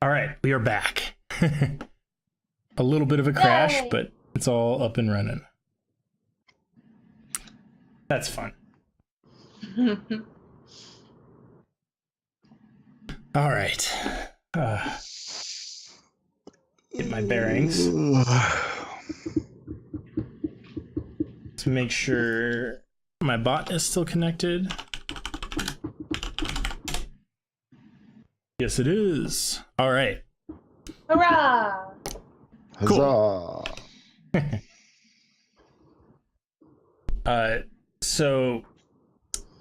All right, we are back. A little bit of a crash, Yay! but it's all up and running. That's fun. All right. Get my bearings. To make sure my bot is still connected. Yes, it is. All right. Hurrah! Cool. Huzzah! So,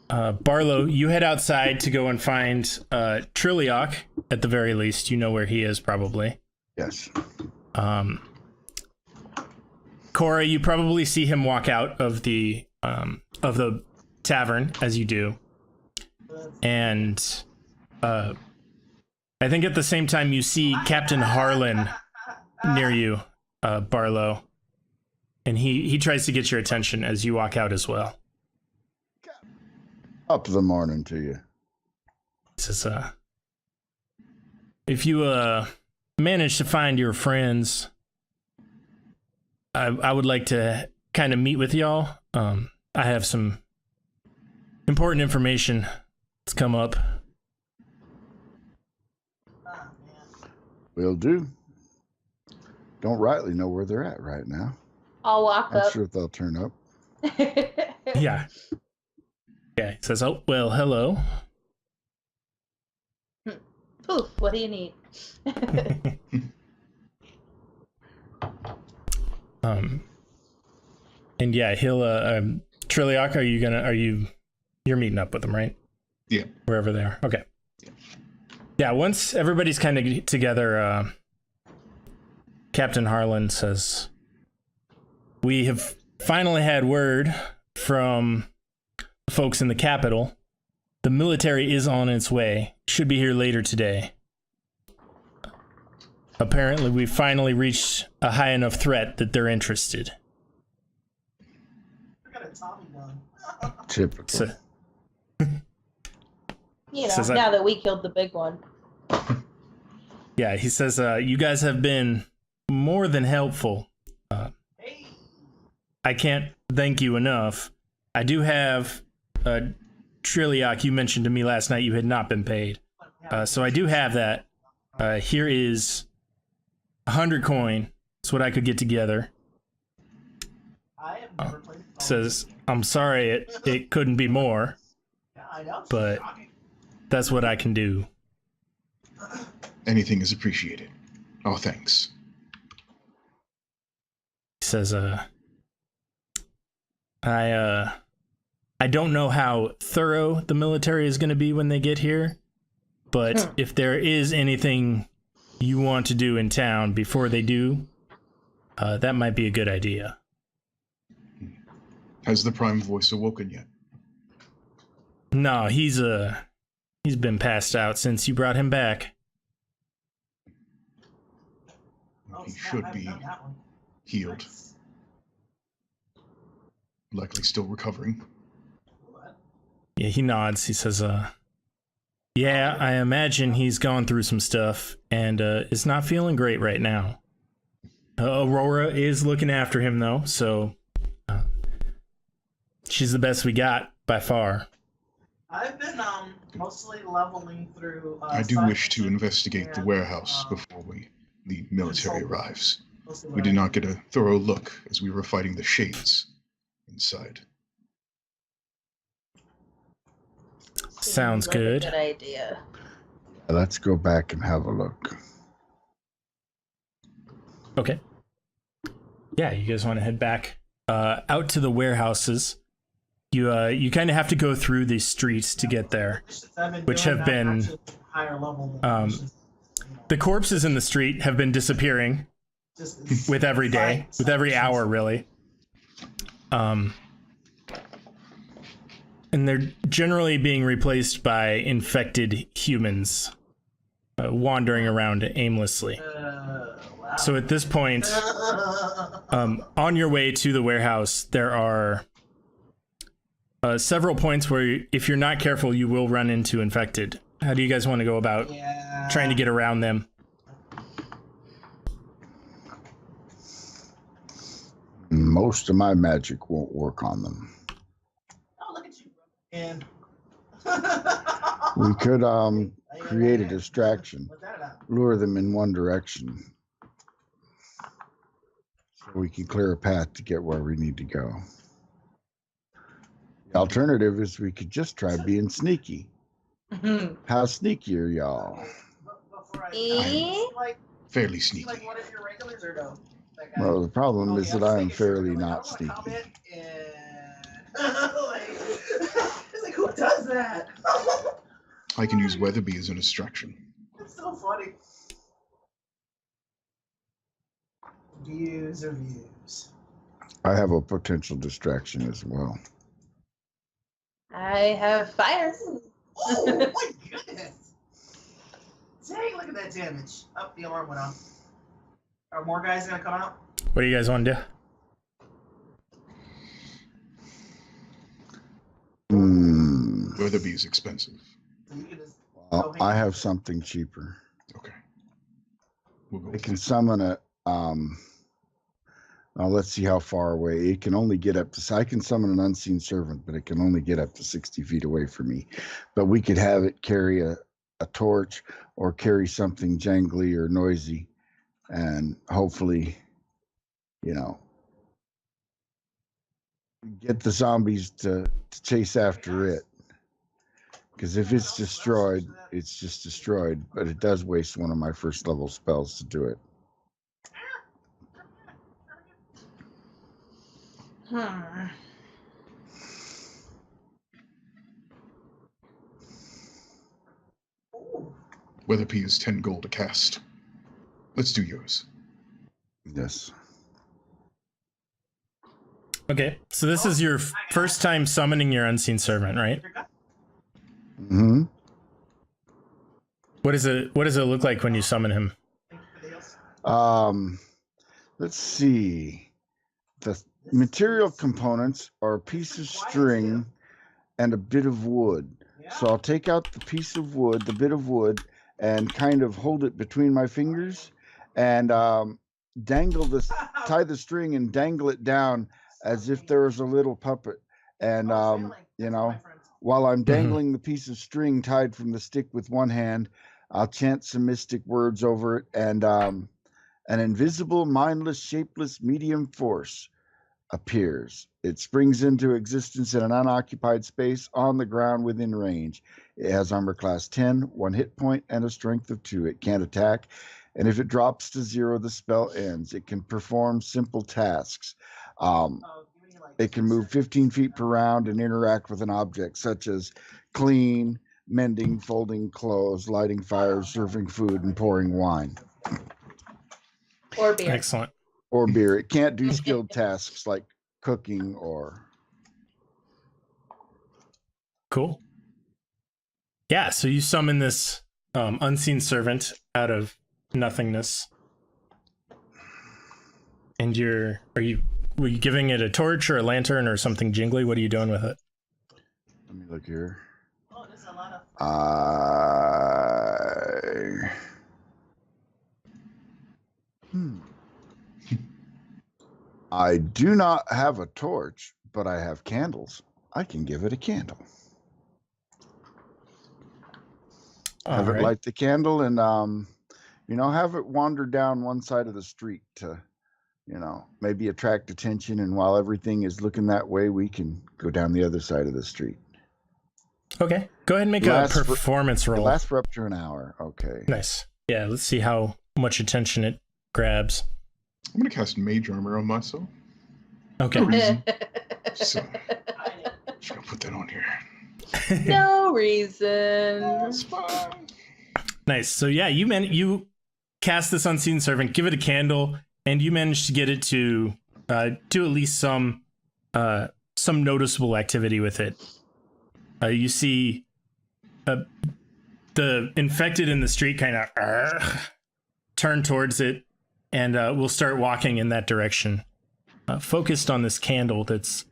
Barlo, you head outside to go and find Trilliok, at the very least. You know where he is, probably. Yes. Cora, you probably see him walk out of the tavern, as you do. And I think at the same time you see Captain Harlan near you, Barlo. And he tries to get your attention as you walk out as well. Up the morning to you. He says, if you manage to find your friends, I would like to kind of meet with y'all. I have some important information that's come up. Will do. Don't rightly know where they're at right now. I'll walk I'm up. sure they'll turn up. Yeah. Yeah, he says, oh, well, hello. Poof, what do you need? And yeah, he'll, Trilliok, you're meeting up with them, right? Yeah. Wherever they are. Okay. Yeah, once everybody's kind of together, Captain Harlan says, we have finally had word from folks in the capital. The military is on its way. Should be here later today. Apparently, we've finally reached a high enough threat that they're interested. Typical. So, You know, Says now that we killed the big one. yeah, he says, you guys have been more than helpful. I can't thank you enough. I do have Trilliok, you mentioned to me last night you had not been paid. So I do have that. Here is 100 coin. That's what I could get together. Says, I'm sorry it couldn't be more, but that's what I can do. Anything is appreciated. Oh, thanks. He says, I don't know how thorough the military is going to be when they get here, but if there is anything you want to do in town before they do, that might be a good idea. Has the Prime Voice awoken yet? No, he's been passed out since you brought him back. He should be healed. Likely still recovering. Yeah, he nods. He says, yeah, I imagine he's gone through some stuff and is not feeling great right now. Aurora is looking after him, though, so she's the best we got by far. I've been mostly leveling through. I do wish to investigate the warehouse before the military arrives. We did not get a thorough look as we were fighting the shades inside. Sounds Seems like a good. Good idea. Let's go back and have a look. Okay. Yeah, you guys want to head back out to the warehouses. You kind of have to go through these streets to get there, which have been higher level. the corpses in the street have been disappearing with every day, with every hour, really. And they're generally being replaced by infected humans wandering around aimlessly. So at this point, on your way to the warehouse, there are several points where if you're not careful, you will run into infected. How do you guys want to go about trying to get around them? Most of my magic won't work on them. Oh, look at you. And We could create a distraction, What's that about? lure them in one direction, so we can clear a path to get where we need to go. The alternative is we could just try being sneaky. How sneaky are y'all? Before I Eh? like, Fairly is he sneaky. like one of your regulars or no? That guy? Well, the problem is Okay, that I'm I am just making sure, fairly like, I not don't wanna sneaky. comment and like, it's like, who does that? I can use Weatherby as a distraction. It's so funny. Views or views. I have a potential distraction as well. I have fire. Oh my goodness! Dang, look at that damage. Oh, the alarm went off. Are more guys gonna come out? What do you guys want to do? Weatherby is expensive. So you can just Well, I have something cheaper. Okay. We'll go I with can it. summon a well, let's see how far away. It can only get up to, I can summon an unseen servant, but it can only get up to 60 feet away from me. But we could have it carry a torch or carry something jangly or noisy, and hopefully, you know, get the zombies to chase after it. Because if it's destroyed, it's just destroyed. But it does waste one of my first level spells to do it. Ooh. Weatherby is 10 gold a cast. Let's do yours. Yes. Okay, so this is your first time summoning your unseen servant, right? Mm-hmm. What does it look like when you summon him? Let's see. The material components are a piece of string and a bit of wood. So I'll take out the piece of wood, the bit of wood, and kind of hold it between my fingers and dangle this, tie the string and dangle it down as if there was a little puppet. And, you know, while I'm dangling the piece of string tied from the stick with one hand, I'll chant some mystic words over it, and an invisible, mindless, shapeless medium force appears. It springs into existence in an unoccupied space on the ground within range. It has armor class 10, 1 hit point, and a strength of 2. It can't attack, and if it drops to 0, the spell ends. It can perform simple tasks. It can move 15 feet per round and interact with an object such as clean, mending, folding clothes, lighting fires, serving food, and pouring wine. Or beer. Excellent. Or beer. It can't do skilled tasks like cooking or... Cool. Yeah, so you summon this unseen servant out of nothingness. And were you giving it a torch or a lantern or something jingly? What are you doing with it? Let me look here. Oh, there's a lot of. I do not have a torch, but I have candles. I can give it a candle. Have it light the candle and, you know, have it wander down one side of the street to, you know, maybe attract attention. And while everything is looking that way, we can go down the other side of the street. Okay, go ahead and make a performance roll. Lasts for up to an hour. Okay. Nice. Yeah, let's see how much attention it grabs. I'm going to cast Mage Armor on myself. Okay. No reason. So, just going to put that on here. No reason. That's fine. Nice. So yeah, you cast this unseen servant, give it a candle, and you managed to get it to do at least some noticeable activity with it. You see the infected in the street kind of turn towards it, and we'll start walking in that direction, focused on this candle that's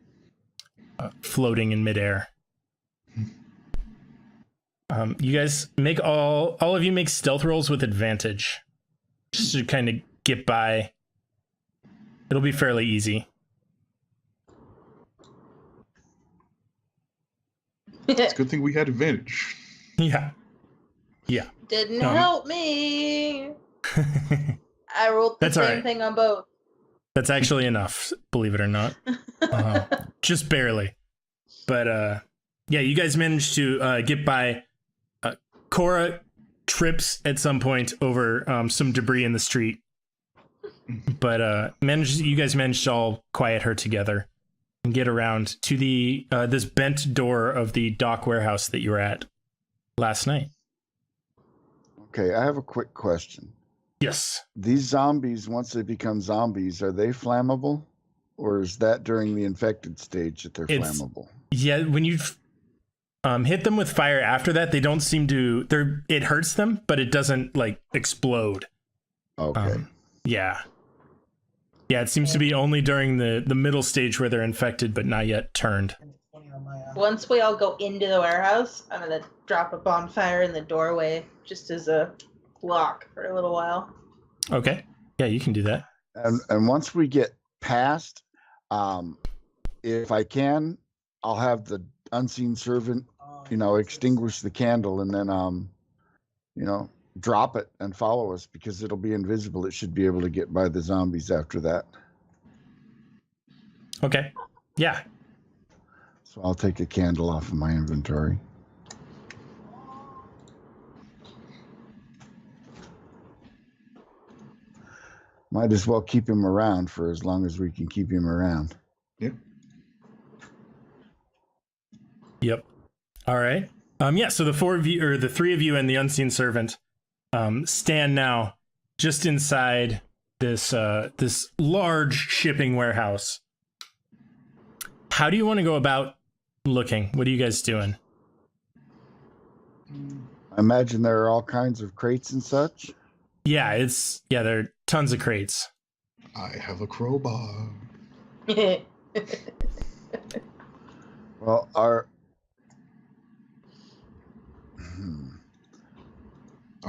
floating in midair. You guys make all of you make stealth rolls with advantage, just to kind of get by. It'll be fairly easy. It's a good thing we had advantage. Yeah. Yeah. Didn't help me. I rolled the That's all same right. thing on both. That's actually enough, believe it or not. Just barely. But yeah, you guys managed to get by. Cora trips at some point over some debris in the street. But you guys managed to all quiet her together and get around to the this bent door of the dock warehouse that you were at last night. Okay, I have a quick question. Yes. These zombies, once they become zombies, are they flammable? Or is that during the infected stage that they're flammable? Yeah, when you hit them with fire after that, they don't seem to... It hurts them, but it doesn't, like, explode. Okay. Yeah. Yeah, it seems to be only during the middle stage where they're infected, but not yet turned. Once we all go into the warehouse, I'm going to drop a bonfire in the doorway just as a lock for a little while. Okay. Yeah, you can do that. And once we get past, if I can, I'll have the unseen servant, extinguish the candle and then, drop it and follow us because it'll be invisible. It should be able to get by the zombies after that. Okay. Yeah. So I'll take a candle off of my inventory. Might as well keep him around for as long as we can keep him around. Yeah. Yep. All right. Yeah, so the three of you and the unseen servant stand now just inside this large shipping warehouse. How do you want to go about looking? What are you guys doing? I imagine there are all kinds of crates and such. Yeah, there are tons of crates. I have a crowbar. Well, our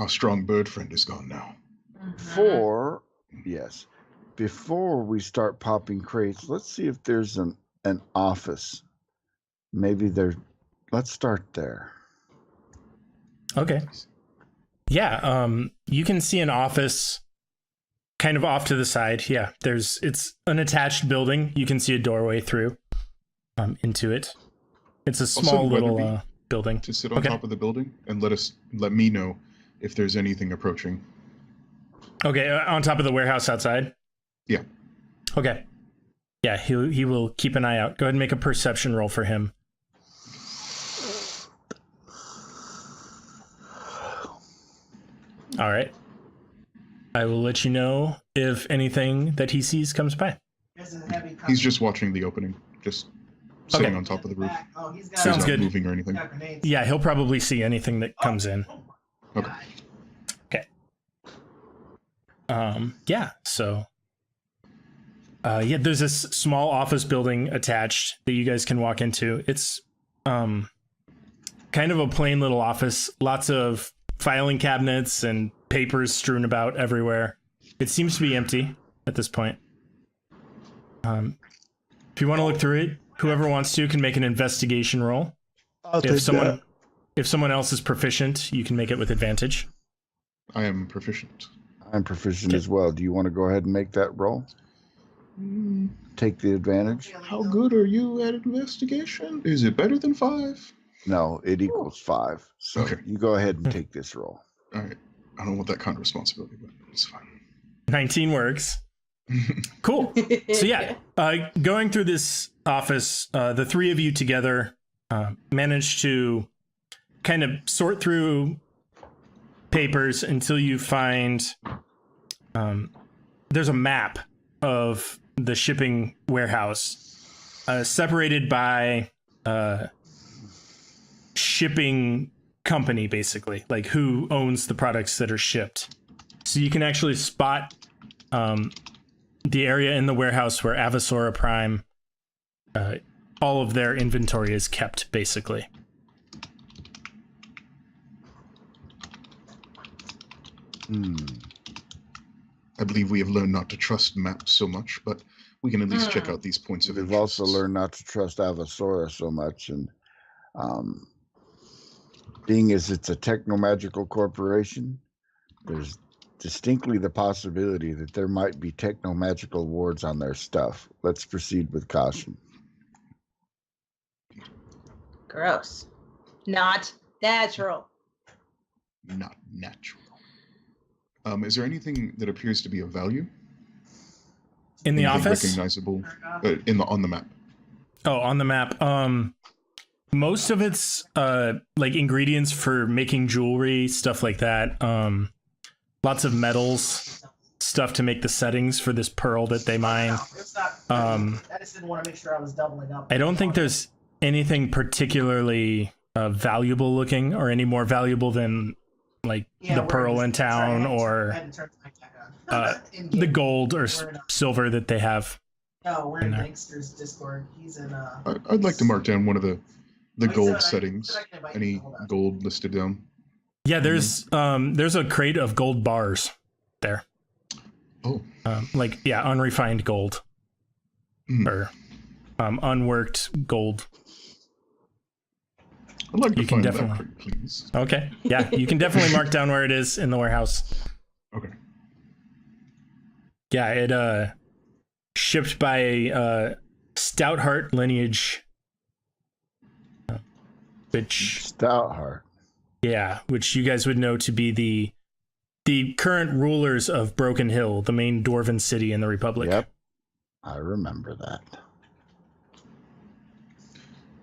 strong bird friend is gone now. Before we start popping crates, let's see if there's an office. Maybe let's start there. Okay. Yeah, you can see an office kind of off to the side. Yeah, it's an attached building. You can see a doorway through into it. It's a small little building. To sit on top of the building and let me know if there's anything approaching. Okay, on top of the warehouse outside? Yeah. Okay. Yeah, he will keep an eye out. Go ahead and make a perception roll for him. All right. I will let you know if anything that he sees comes by. He's just watching the opening, just sitting on top of the roof. Sounds not good. Moving or anything. Yeah, he'll probably see anything that comes in. Okay. Okay. Yeah, so there's this small office building attached that you guys can walk into. It's kind of a plain little office, lots of filing cabinets and papers strewn about everywhere. It seems to be empty at this point. If you want to look through it, whoever wants to can make an investigation roll. If someone else is proficient, you can make it with advantage. I am proficient. I'm proficient as well. Do you want to go ahead and make that roll? Take the advantage? How good are you at investigation? Is it better than 5? No, it equals 5. So you go ahead and take this roll. All right. I don't want that kind of responsibility, but it's fine. 19 works. Cool. So yeah, going through this office, the three of you together managed to kind of sort through papers until you find there's a map of the shipping warehouse separated by shipping company, basically, like who owns the products that are shipped. So you can actually spot the area in the warehouse where Avasora Prime, all of their inventory is kept, basically. I believe we have learned not to trust maps so much, but we can at least check out these points of We've interest. also learned not to trust Avasora so much, and Being as it's a techno-magical corporation, there's distinctly the possibility that there might be techno-magical wards on their stuff. Let's proceed with caution. Gross. Not natural. Not natural. Is there anything that appears to be of value? In the Anything office? recognizable on the map? Oh, on the map. Most of it's like ingredients for making jewelry, stuff like that. Lots of metals, stuff to make the settings for this pearl that they mine. I just didn't want to make sure I was doubling up. I don't think there's anything particularly valuable looking, or any more valuable than like the pearl in town, or the gold or silver that they have. No, we're in Gangster's Discord. He's in. I'd like to mark down one of the gold settings. Any gold listed down? Yeah, there's a crate of gold bars there. Oh. Like, yeah, unrefined gold. Or unworked gold. I'd like to You can find definitely- that crate, please. Okay. Yeah, you can definitely mark down where it is in the warehouse. Okay. Yeah, it shipped by a Stoutheart lineage. Which Stoutheart. Yeah, which you guys would know to be the current rulers of Broken Hill, the main dwarven city in the Republic. Yep, I remember that.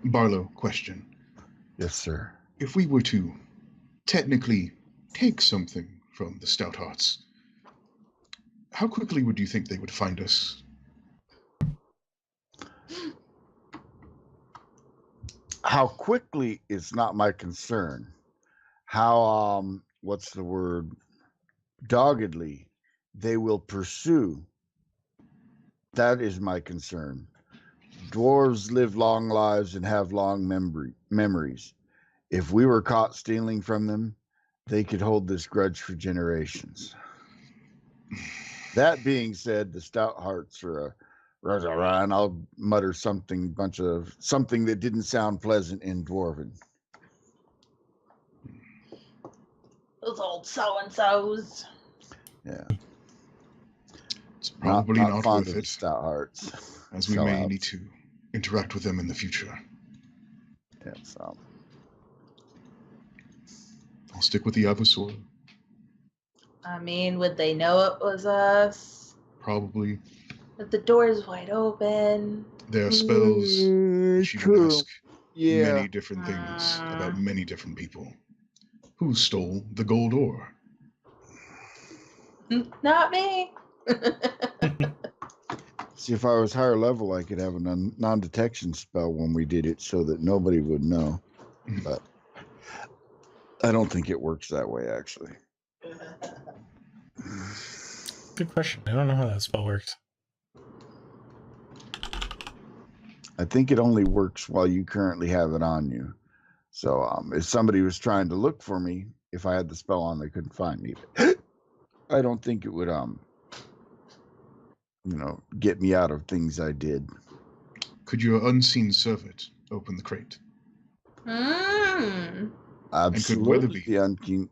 Barlo, question. Yes, sir. If we were to technically take something from the Stouthearts, how quickly would you think they would find us? How quickly is not my concern. How, what's the word? Doggedly they will pursue. That is my concern. Dwarves live long lives and have long memories. If we were caught stealing from them, they could hold this grudge for generations. That being said, the Stouthearts are and I'll mutter something that didn't sound pleasant in Dwarven. Those old so-and-sos. Yeah. It's probably not fond worth of it, Stouthearts. as we may need to interact with them in the future. Yeah, so. I'll stick with the Avasor. I mean, would they know it was us? Probably. If the door's wide open. There are spells which you can True. ask Yeah. many different things about many different people. Who stole the gold ore? Not me. See, if I was higher level, I could have a non-detection spell when we did it so that nobody would know. But I don't think it works that way, actually. Good question. I don't know how that spell works. I think it only works while you currently have it on you. So if somebody was trying to look for me, if I had the spell on, they couldn't find me. I don't think it would, get me out of things I did. Could your unseen servant open the crate? Absolutely, the unseen.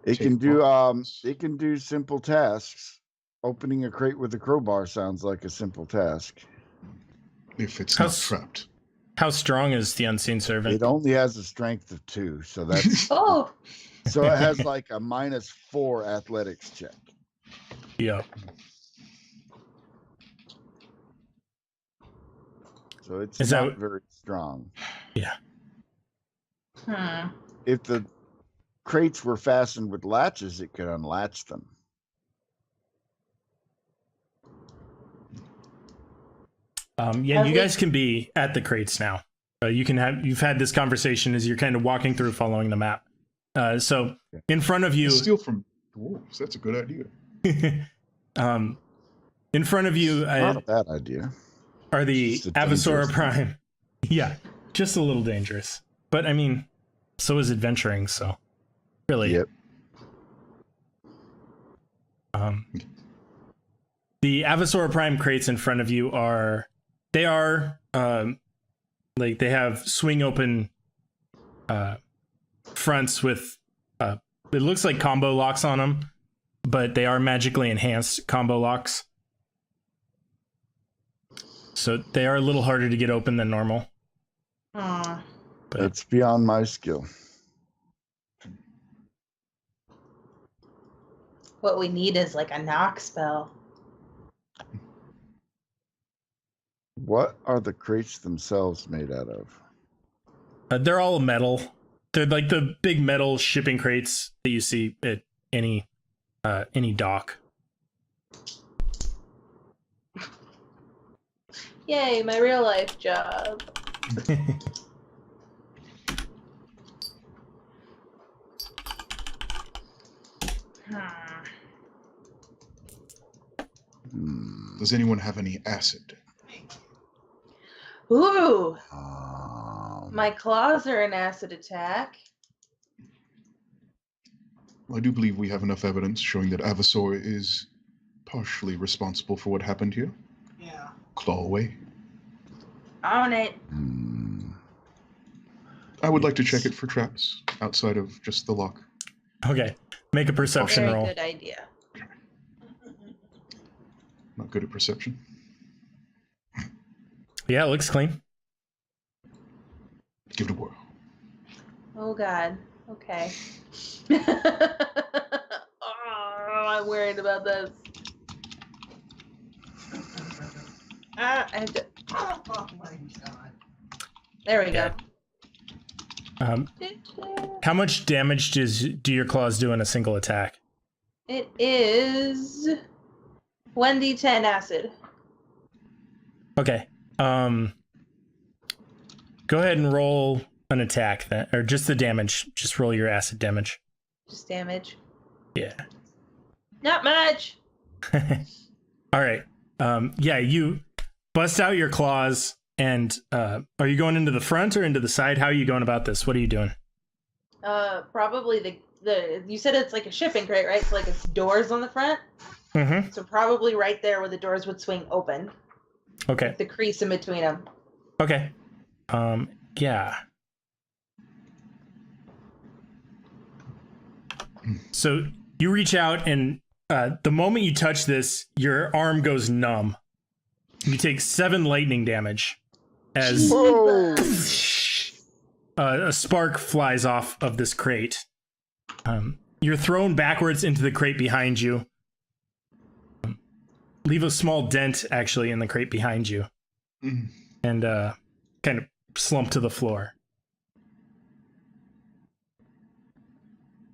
It can do simple tasks. Opening a crate with a crowbar sounds like a simple task. If it's not trapped. How strong is the unseen servant? It only has a strength of 2, so that's Oh. so it has like a -4 athletics check. Yeah. So it's Is not that very strong. Yeah. If the crates were fastened with latches, it could unlatch them. You guys can be at the crates now. You've had this conversation as you're kind of walking through, following the map. So in front of you, Steal from dwarves. That's a good idea. in front of you, Not a bad idea. are the Just a Avasora dangerous Prime. Yeah, just a little dangerous, but I mean, so is adventuring. So really, Yep. The Avasora Prime crates in front of you they have swing open fronts with it looks like combo locks on them, but they are magically enhanced combo locks. So they are a little harder to get open than normal. Aw. But That's beyond my skill. What we need is like a knock spell. What are the crates themselves made out of? they're all metal. They're like the big metal shipping crates that you see at any dock. Yay, my real life job. Does anyone have any acid? Ooh, Um, my claws are an acid attack. I do believe we have enough evidence showing that Avasor is partially responsible for what happened here. Yeah. Claw away. On it. hmm. I would like to check it for traps outside of just the lock. Okay, make a perception Very roll. good idea. Not good at perception. Yeah, it looks clean. Give it a whirl. Oh God. Okay. Oh, I'm worried about this. I have to. Oh my god. There we Yeah. go. How much damage do your claws do in a single attack? It is 1d10 acid. Okay. Go ahead and roll an attack then, or just the damage. Just roll your acid damage. Just damage. Yeah. Not much. All right. Yeah, you bust out your claws, and are you going into the front or into the side? How are you going about this? What are you doing? Probably the you said it's like a shipping crate, right? So like it's doors on the front. Mm-hmm. So probably right there where the doors would swing open. Okay. The crease in between them. Okay. Yeah. So you reach out, and the moment you touch this, your arm goes numb. You take 7 lightning damage as Whoa! a spark flies off of this crate. You're thrown backwards into the crate behind you. Leave a small dent, actually, in the crate behind you. Mm. And kind of slump to the floor.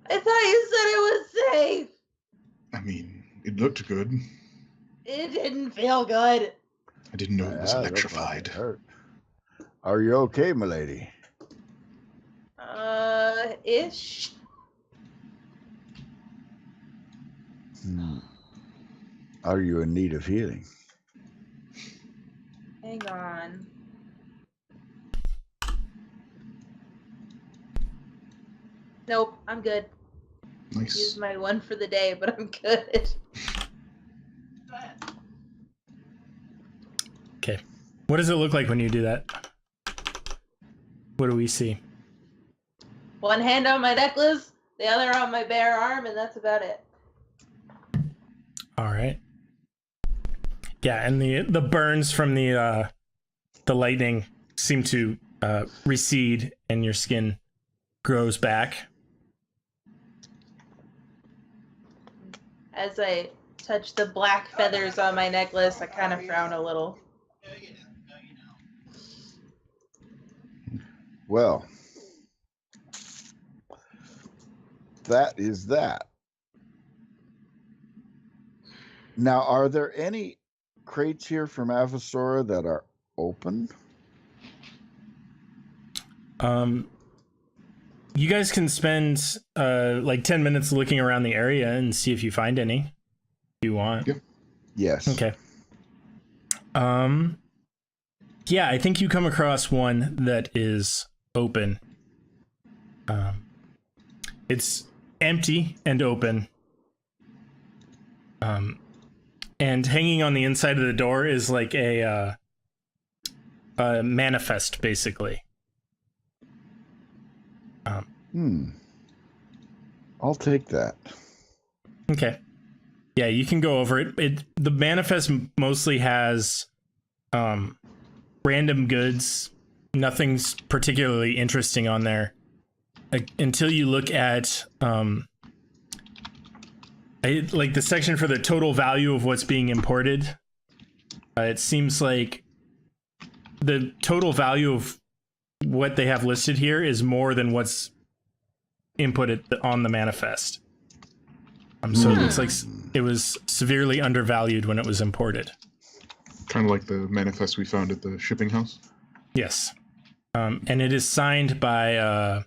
I thought you said it was safe. I mean, it looked good. It didn't feel good. I didn't know it was Yeah, that electrified. fucking hurt. Are you okay, milady? Ish. Are you in need of healing? Hang on. Nope, I'm good. Nice. Use my one for the day, but I'm good. Okay. What does it look like when you do that? What do we see? One hand on my necklace, the other on my bare arm, and that's about it. All right. Yeah, and the burns from the lightning seem to recede, and your skin grows back. As I touch the black feathers on my necklace, I kind of frown a little. Well, that is that. Now, are there any crates here from Avasora that are open? You guys can spend like 10 minutes looking around the area and see if you find any. If you want. Yep. Yes. Okay. Yeah, I think you come across one that is open. It's empty and open. And hanging on the inside of the door is like a manifest, basically. I'll take that. Okay. Yeah, you can go over it. The manifest mostly has random goods. Nothing's particularly interesting on there until you look at like the section for the total value of what's being imported. It seems like the total value of what they have listed here is more than what's inputted on the manifest. So it looks like it was severely undervalued when it was imported. Kind of like the manifest we found at the shipping house? Yes. And it is signed by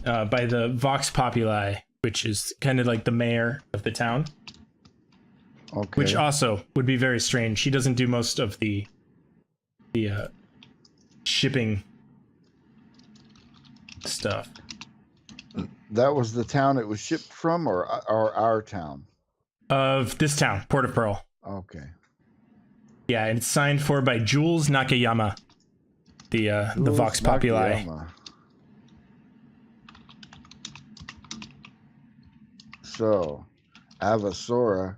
the Vox Populi, which is kind of like the mayor of the town. Okay. Which also would be very strange. She doesn't do most of the shipping stuff. That was the town it was shipped from, or our town? Of this town, Port of Pearl. Okay. Yeah, and it's signed for by Jules Nakayama, the Vox Populi. Nakayama. So, Avasora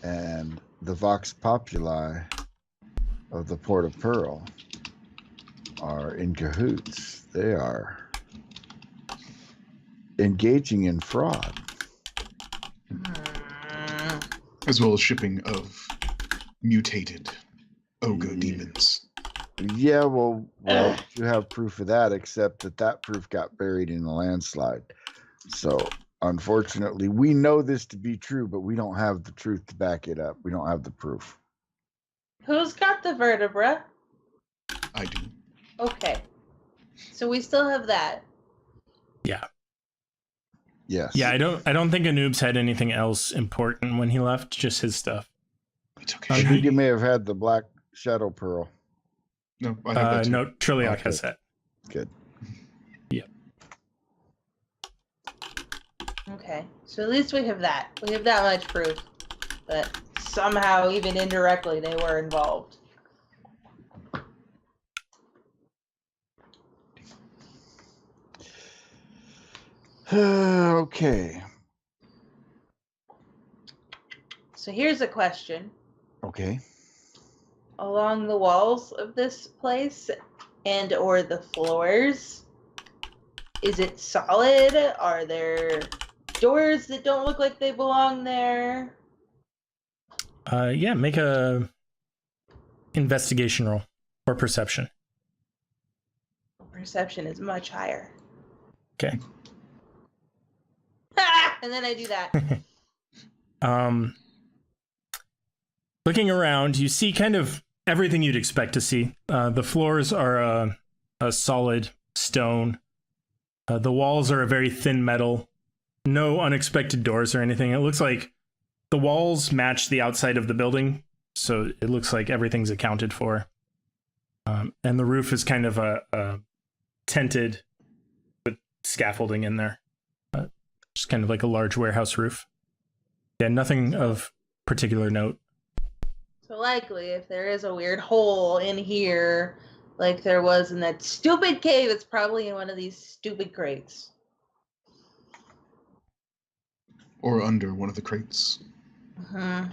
and the Vox Populi of the Port of Pearl are in cahoots. They are engaging in fraud. As well as shipping of mutated ogre demons. Yeah, well, you have proof of that, except that proof got buried in the landslide. So, unfortunately, we know this to be true, but we don't have the truth to back it up. We don't have the proof. Who's got the vertebra? I do. Okay. So we still have that. Yeah. Yes. Yeah, I don't think Anoob's had anything else important when he left, just his stuff. It's okay. I think you may have had the Black Shadow Pearl. No, I have that too. No, Trilliac Okay. has that. Good. Yeah. Okay. So at least we have that. We have that much proof that somehow, even indirectly, they were involved. Okay. So here's a question. Okay. Along the walls of this place and or the floors, is it solid? Are there doors that don't look like they belong there? Yeah, make a investigation roll or perception. Perception is much higher. Okay. And then I do that. Looking around, you see kind of everything you'd expect to see. The floors are a solid stone. The walls are a very thin metal. No unexpected doors or anything. It looks like the walls match the outside of the building, so it looks like everything's accounted for. And the roof is kind of a tented with scaffolding in there. Just kind of like a large warehouse roof. Yeah, nothing of particular note. So likely, if there is a weird hole in here, like there was in that stupid cave, it's probably in one of these stupid crates. Or under one of the crates. Mm-hmm.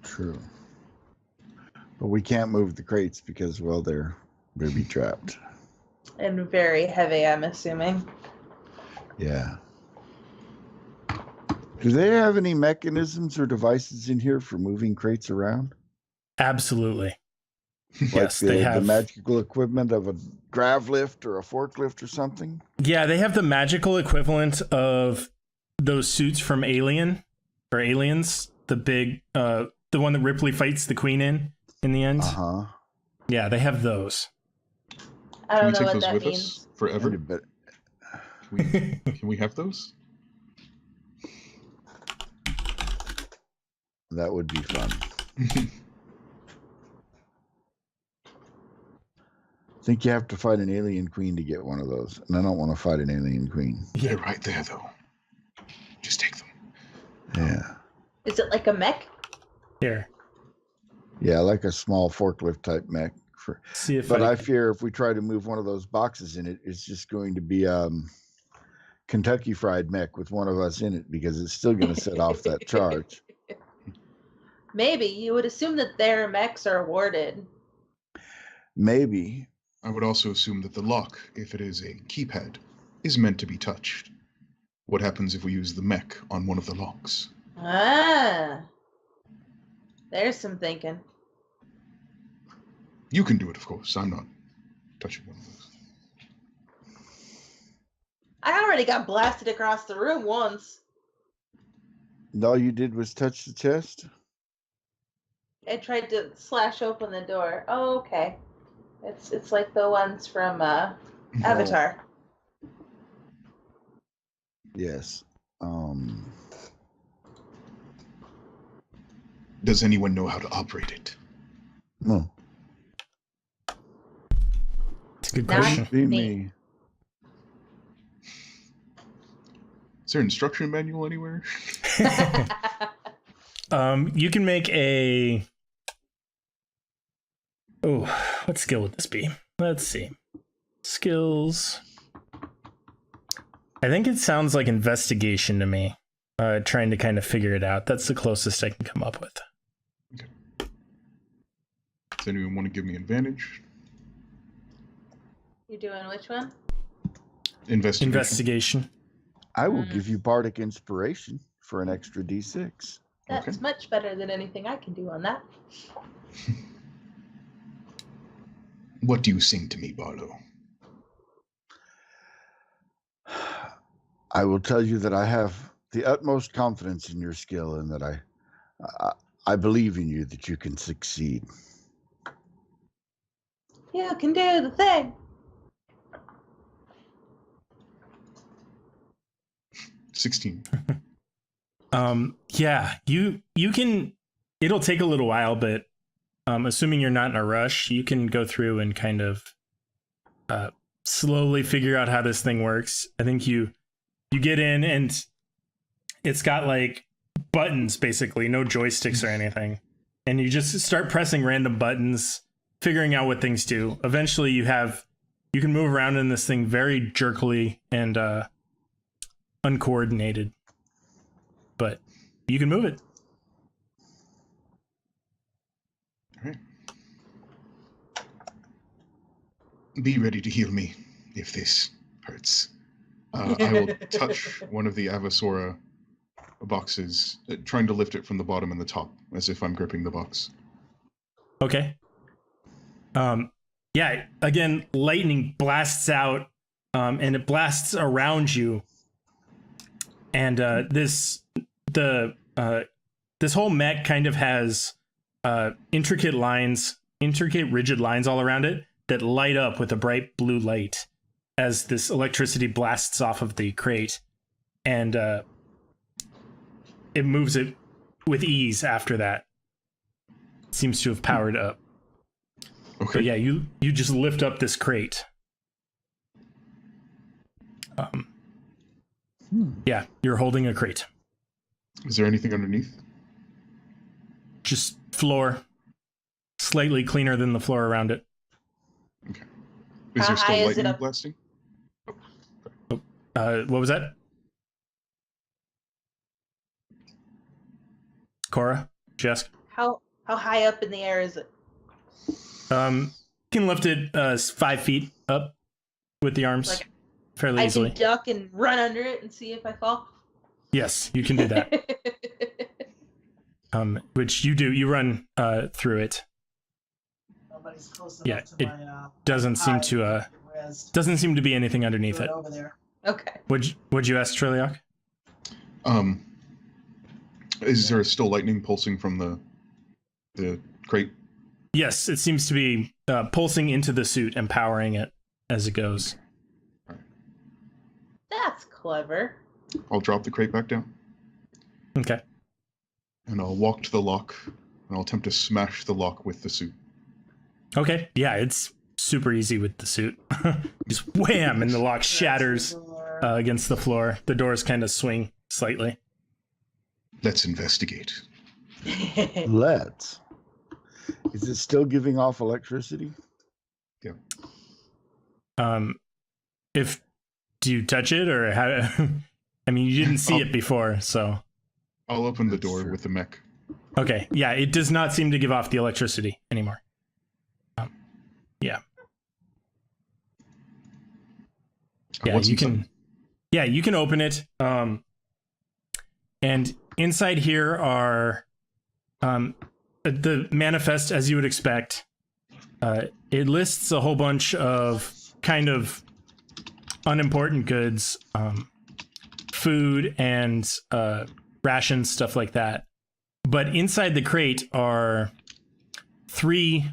True. But we can't move the crates because, well, they're booby trapped. And very heavy, I'm assuming. Yeah. Do they have any mechanisms or devices in here for moving crates around? Absolutely. Like Yes, the, they the have. magical equivalent of a grav lift or a forklift or something? Yeah, they have the magical equivalent of those suits from Alien or Aliens, the big, the one that Ripley fights the Queen in the end. Uh-huh. Yeah, they have those. I Can don't we know take what those that with means. us forever? But Can we have those? that would be fun. I think you have to fight an alien queen to get one of those. And I don't want to fight an alien queen. They're right there, though. Just take them. Yeah. Is it like a mech? Here. Yeah, like a small forklift type mech See if But I fear if we try to move one of those boxes in it, it's just going to be Kentucky Fried Mech with one of us in it because it's still going to set off that charge. Maybe. You would assume that their mechs are warded. Maybe. I would also assume that the lock, if it is a keypad, is meant to be touched. What happens if we use the mech on one of the locks? Ah. There's some thinking. You can do it, of course. I'm not touching one of those. I already got blasted across the room once. And all you did was touch the chest? I tried to slash open the door. Oh, okay. It's like the ones from Avatar. Yes. Does anyone know how to operate it? No. It's a good Not question. Be me. me. Is there an instruction manual anywhere? You can make a. Oh, what skill would this be? Let's see. Skills. I think it sounds like investigation to me. Trying to kind of figure it out. That's the closest I can come up with. Does anyone want to give me advantage? You doing which one? Investigation. I will give you Bardic Inspiration for an extra D6. That's Okay. much better than anything I can do on that. What do you sing to me, Barlo? I will tell you that I have the utmost confidence in your skill and that I believe in you that you can succeed. You can do the thing. 16. Yeah, you can. It'll take a little while, but assuming you're not in a rush, you can go through and kind of slowly figure out how this thing works. I think you get in and it's got like buttons, basically, no joysticks or anything, and you just start pressing random buttons, figuring out what things do. Eventually, you can move around in this thing very jerkily and uncoordinated, but you can move it. All right. Be ready to heal me if this hurts. I will touch one of the Avasora boxes, trying to lift it from the bottom and the top, as if I'm gripping the box. Okay. Yeah, again, lightning blasts out, and it blasts around you. And this whole mech kind of has intricate rigid lines all around it that light up with a bright blue light as this electricity blasts off of the crate, and it moves it with ease after that. It seems to have powered up. Okay. But yeah, you just lift up this crate. Yeah, you're holding a crate. Is there anything underneath? Just floor. Slightly cleaner than the floor around it. Okay. Is How there still high is it lightning up? blasting? What was that? Cora? Jess? How high up in the air is it? You can lift it 5 feet up with the arms Like, fairly I easily. can duck and run under it and see if I fall. Yes, you can do that. Which you do. You run through it. Nobody's close Yeah, enough to it my, doesn't seem eye to res. doesn't seem to be anything Do underneath it. over there. Okay. Would you ask Trilliok? Is there still lightning pulsing from the crate? Yes, it seems to be pulsing into the suit and powering it as it goes. That's clever. I'll drop the crate back down, Okay. and I'll walk to the lock, and I'll attempt to smash the lock with the suit. Okay. Yeah, it's super easy with the suit. Just wham, and the lock shatters against the floor. The doors kind of swing slightly. Let's investigate. Let's. Is it still giving off electricity? Yeah. Do you touch it or how? I mean, you didn't see it before, so. I'll open the That's door true. with the mech. Okay, yeah, it does not seem to give off the electricity anymore. Yeah. Yeah, What's you inside? can. Yeah, you can open it. And inside here are the manifest, as you would expect. It lists a whole bunch of kind of unimportant goods, food and rations, stuff like that. But inside the crate are 3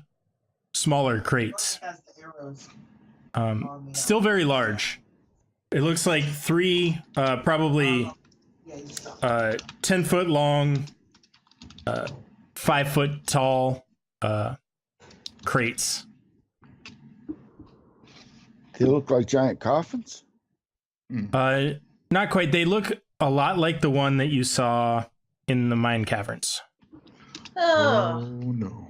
smaller crates, Has the arrows. still very large. It looks like 3 probably Yeah, you stop. 10-foot long, 5-foot tall crates. They look like giant coffins. Not quite. They look a lot like the one that you saw in the mine caverns. Oh, No.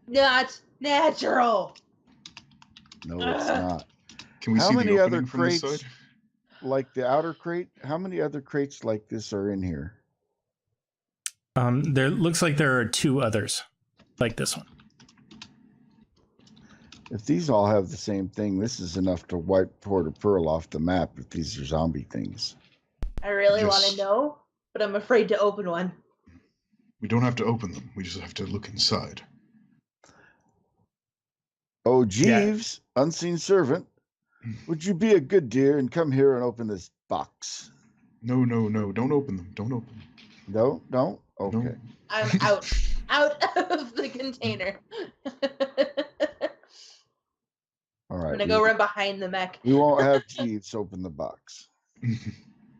not natural. No, it's not. Can we How see many the other opening from this crates, side? like the outer crate? How many other crates like this are in here? There looks like there are 2 others like this one. If these all have the same thing, this is enough to wipe Port of Pearl off the map if these are zombie things. I really want to Just- know, but I'm afraid to open one. We don't have to open them. We just have to look inside. Oh, Jeeves, unseen servant, would you be a good dear and come here and open this box? No. Don't open them. Don't open them. No, don't? No. Okay. I'm out of the container. All I'm right. gonna go run behind the mech. We won't have Jeeves open the box.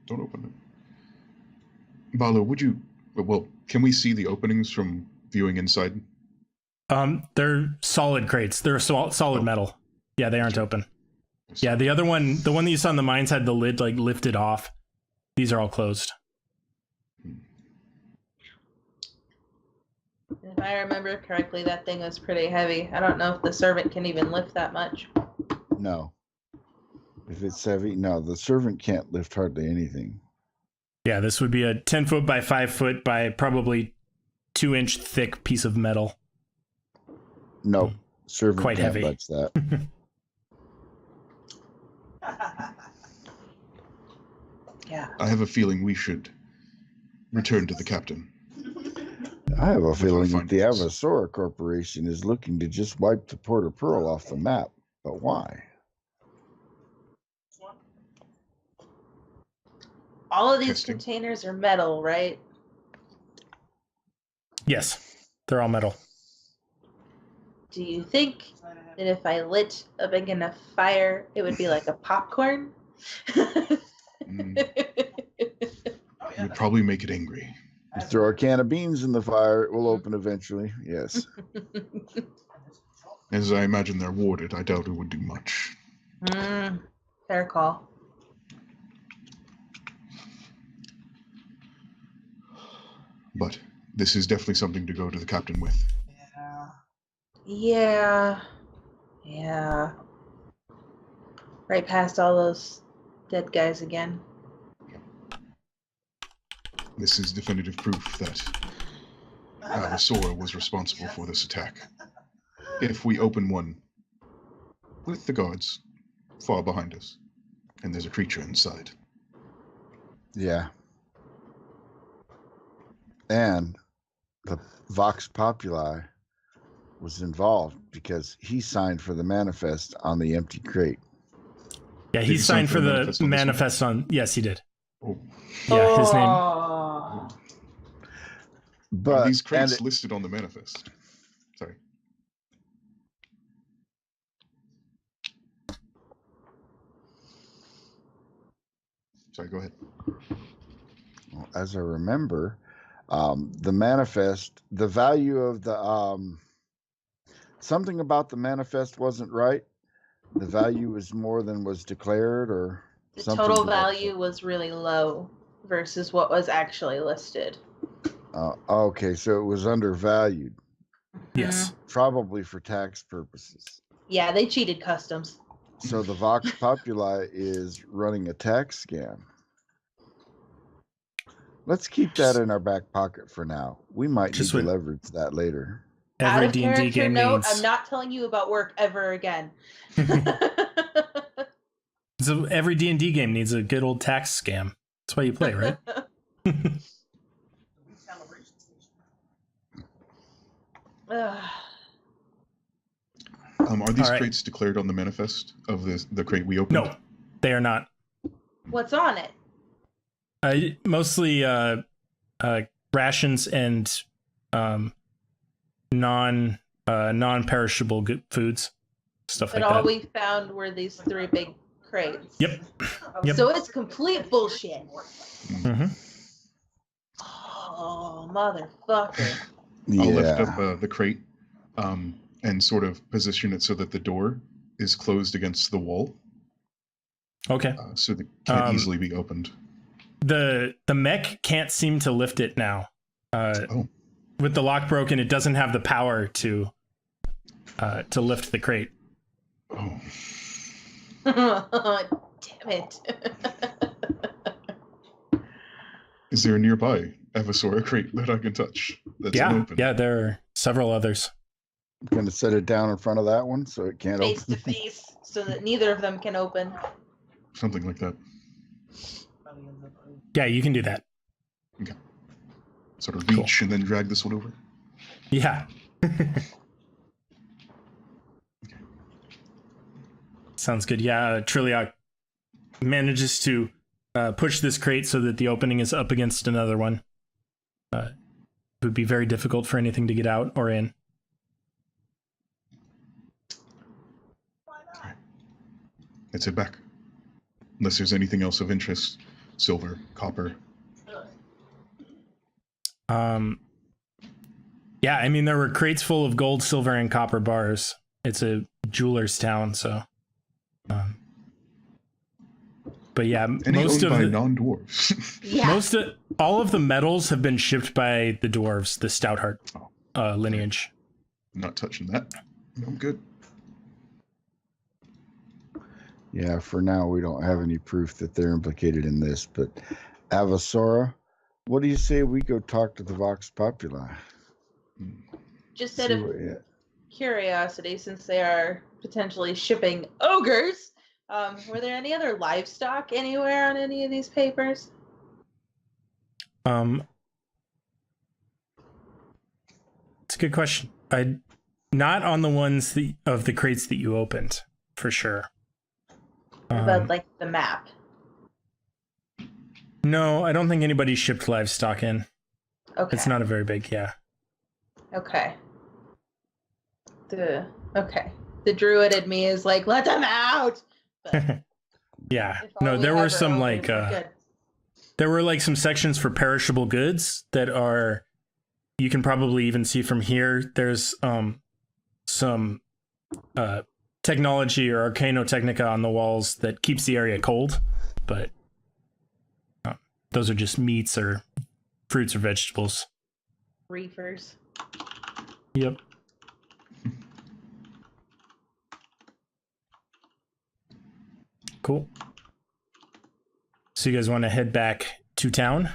Don't open it. Barlo, would you... Well, can we see the openings from viewing inside? They're solid crates. They're solid metal. Yeah, they aren't open. Yeah, the other one, the one that you saw in the mines had the lid like lifted off. These are all closed. If I remember correctly, that thing was pretty heavy. I don't know if the servant can even lift that much. No. If it's heavy, no, the servant can't lift hardly anything. Yeah, this would be a 10-foot by 5-foot by probably 2-inch thick piece of metal. No, servant Quite can't heavy. touch that. Yeah. I have a feeling we should return to the captain. I have a feeling that the findings. Avasora Corporation is looking to just wipe the Port of Pearl off the map. But why? All of these Testing. containers are metal, right? Yes, they're all metal. Do you think that if I lit a big enough fire, it would be like a popcorn? Mm, would probably make it angry. You throw a can of beans in the fire, it will open eventually. Yes. As I imagine they're warded, I doubt it would do much. Fair call. But this is definitely something to go to the captain with. Yeah. Yeah. Right past all those dead guys again. This is definitive proof that Avasora was responsible for this attack. If we open one with the guards far behind us, and there's a creature inside. Yeah. And the Vox Populi was involved because he signed for the manifest on the empty crate. Yeah, Did he he sign signed for the manifest on this one? manifest on. Yes, he did. Oh, Yeah, his name. Oh. But are these crates and listed on the manifest? Sorry. Sorry, go ahead. as I remember, the manifest, the value of the something about the manifest wasn't right. The value was more than was declared, or The something total to that value was really low versus what was actually listed. okay, so it was undervalued, Yes. probably for tax purposes. Yeah, they cheated customs. So the Vox Populi is running a tax scam. Let's keep that in our back pocket for now. We might need Just to what- leverage that later. Every Out of D&D character game note, needs. I'm not telling you about work ever again. So every D&D game needs a good old tax scam. That's why you play, right? Calibration station. Ugh. Are these All right. crates declared on the manifest of the crate we opened? No, they are not. What's on it? Mostly rations and non-perishable foods, stuff But like all that. we found were these 3 big crates. Yep. Yep. So it's complete bullshit. Mm-hmm. Oh, motherfucker. I'll lift Yeah. up the crate and sort of position it so that the door is closed against the wall, Okay. so that it can't easily be opened. The mech can't seem to lift it now. Oh. With the lock broken, it doesn't have the power to lift the crate. Oh. Damn it. Is there a nearby Avasora crate that I can touch that's unopened? Yeah, there are several others. I'm going to set it down in front of that one so it can't Face open. to face, so that neither of them can open. Something like that. Yeah, you can do that. Sort of reach and then drag this one over. Yeah. Sounds good. Yeah, Trilliac manages to push this crate so that the opening is up against another one. It would be very difficult for anything to get out or in. Let's head back. Unless there's anything else of interest. Silver, copper. Yeah, I mean, there were crates full of gold, silver, and copper bars. It's a jeweler's town, so. But yeah, And most owned of by the, non-dwarves. Yeah. all of the metals have been shipped by the dwarves, the Stoutheart lineage. Not touching that. I'm good. Yeah, for now, we don't have any proof that they're implicated in this. But Avasora, what do you say we go talk to the Vox Populi? Just See out of what- yeah. curiosity, since they are potentially shipping ogres, were there any other livestock anywhere on any of these papers? It's a good question. Not on the ones of the crates that you opened, for sure. What about like the map? No, I don't think anybody shipped livestock in. Okay. It's not a very big, yeah. Okay. The druid in me is like, let them out. But Yeah. if all No, we there have were are some ogres, we're good. there were like some sections for perishable goods that are, you can probably even see from here. There's some technology or arcanotechnica on the walls that keeps the area cold, but those are just meats or fruits or vegetables. Reefers. Yep. Cool. So you guys want to head back to town?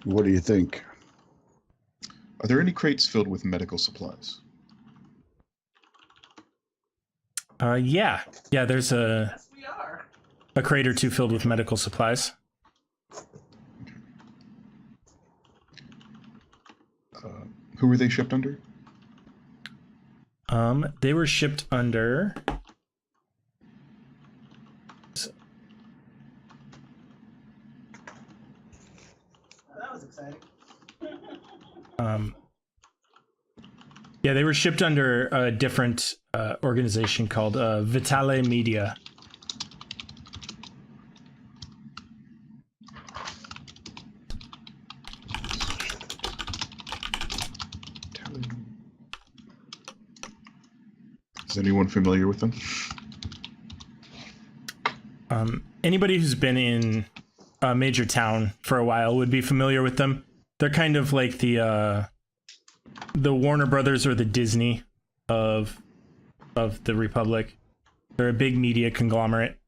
What do you think? Are there any crates filled with medical supplies? Yeah. There's Yes, we are. a crate or two filled with medical supplies. Who were they shipped under? They were shipped under. That was exciting. Yeah, they were shipped under a different organization called Vitale Media. Is anyone familiar with them? Anybody who's been in a major town for a while would be familiar with them. They're kind of like the Warner Brothers or the Disney of of the Republic. They're a big media conglomerate.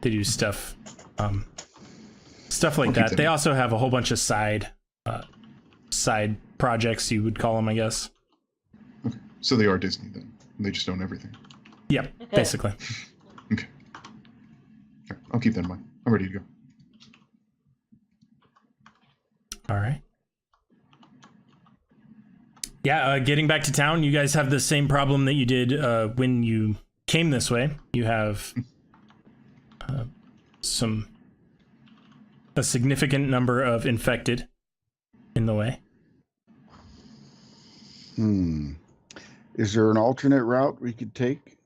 They do stuff like that. They also have a whole bunch of side projects, you would call them, I guess. Okay. So they are Disney then. They just own everything. Yeah, basically. Okay. I'll keep that in mind. I'm ready to go. All right. Yeah, getting back to town, you guys have the same problem that you did when you came this way. You have a significant number of infected in the way. Is there an alternate route we could take?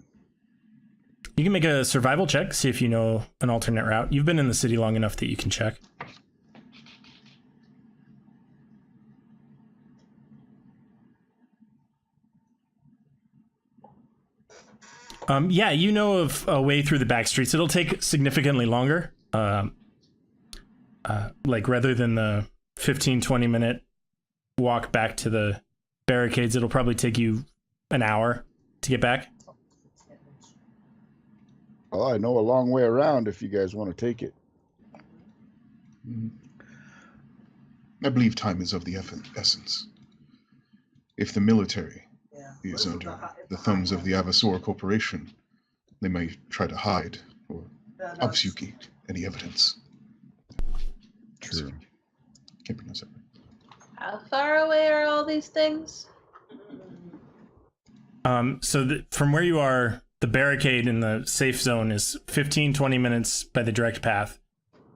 You can make a survival check, see if you know an alternate route. You've been in the city long enough that you can check. Yeah, you know of a way through the back streets. It'll take significantly longer. Like rather than the 15-20 minute walk back to the barricades, it'll probably take you an hour to get back. Well, I know a long way around if you guys want to take it. I believe time is of the essence. If the military is under the thumbs of the Avasora Corporation, they may try to hide or obfuscate any evidence. True. Can't pronounce that. How far away are all these things? From where you are, the barricade in the safe zone is 15-20 minutes by the direct path.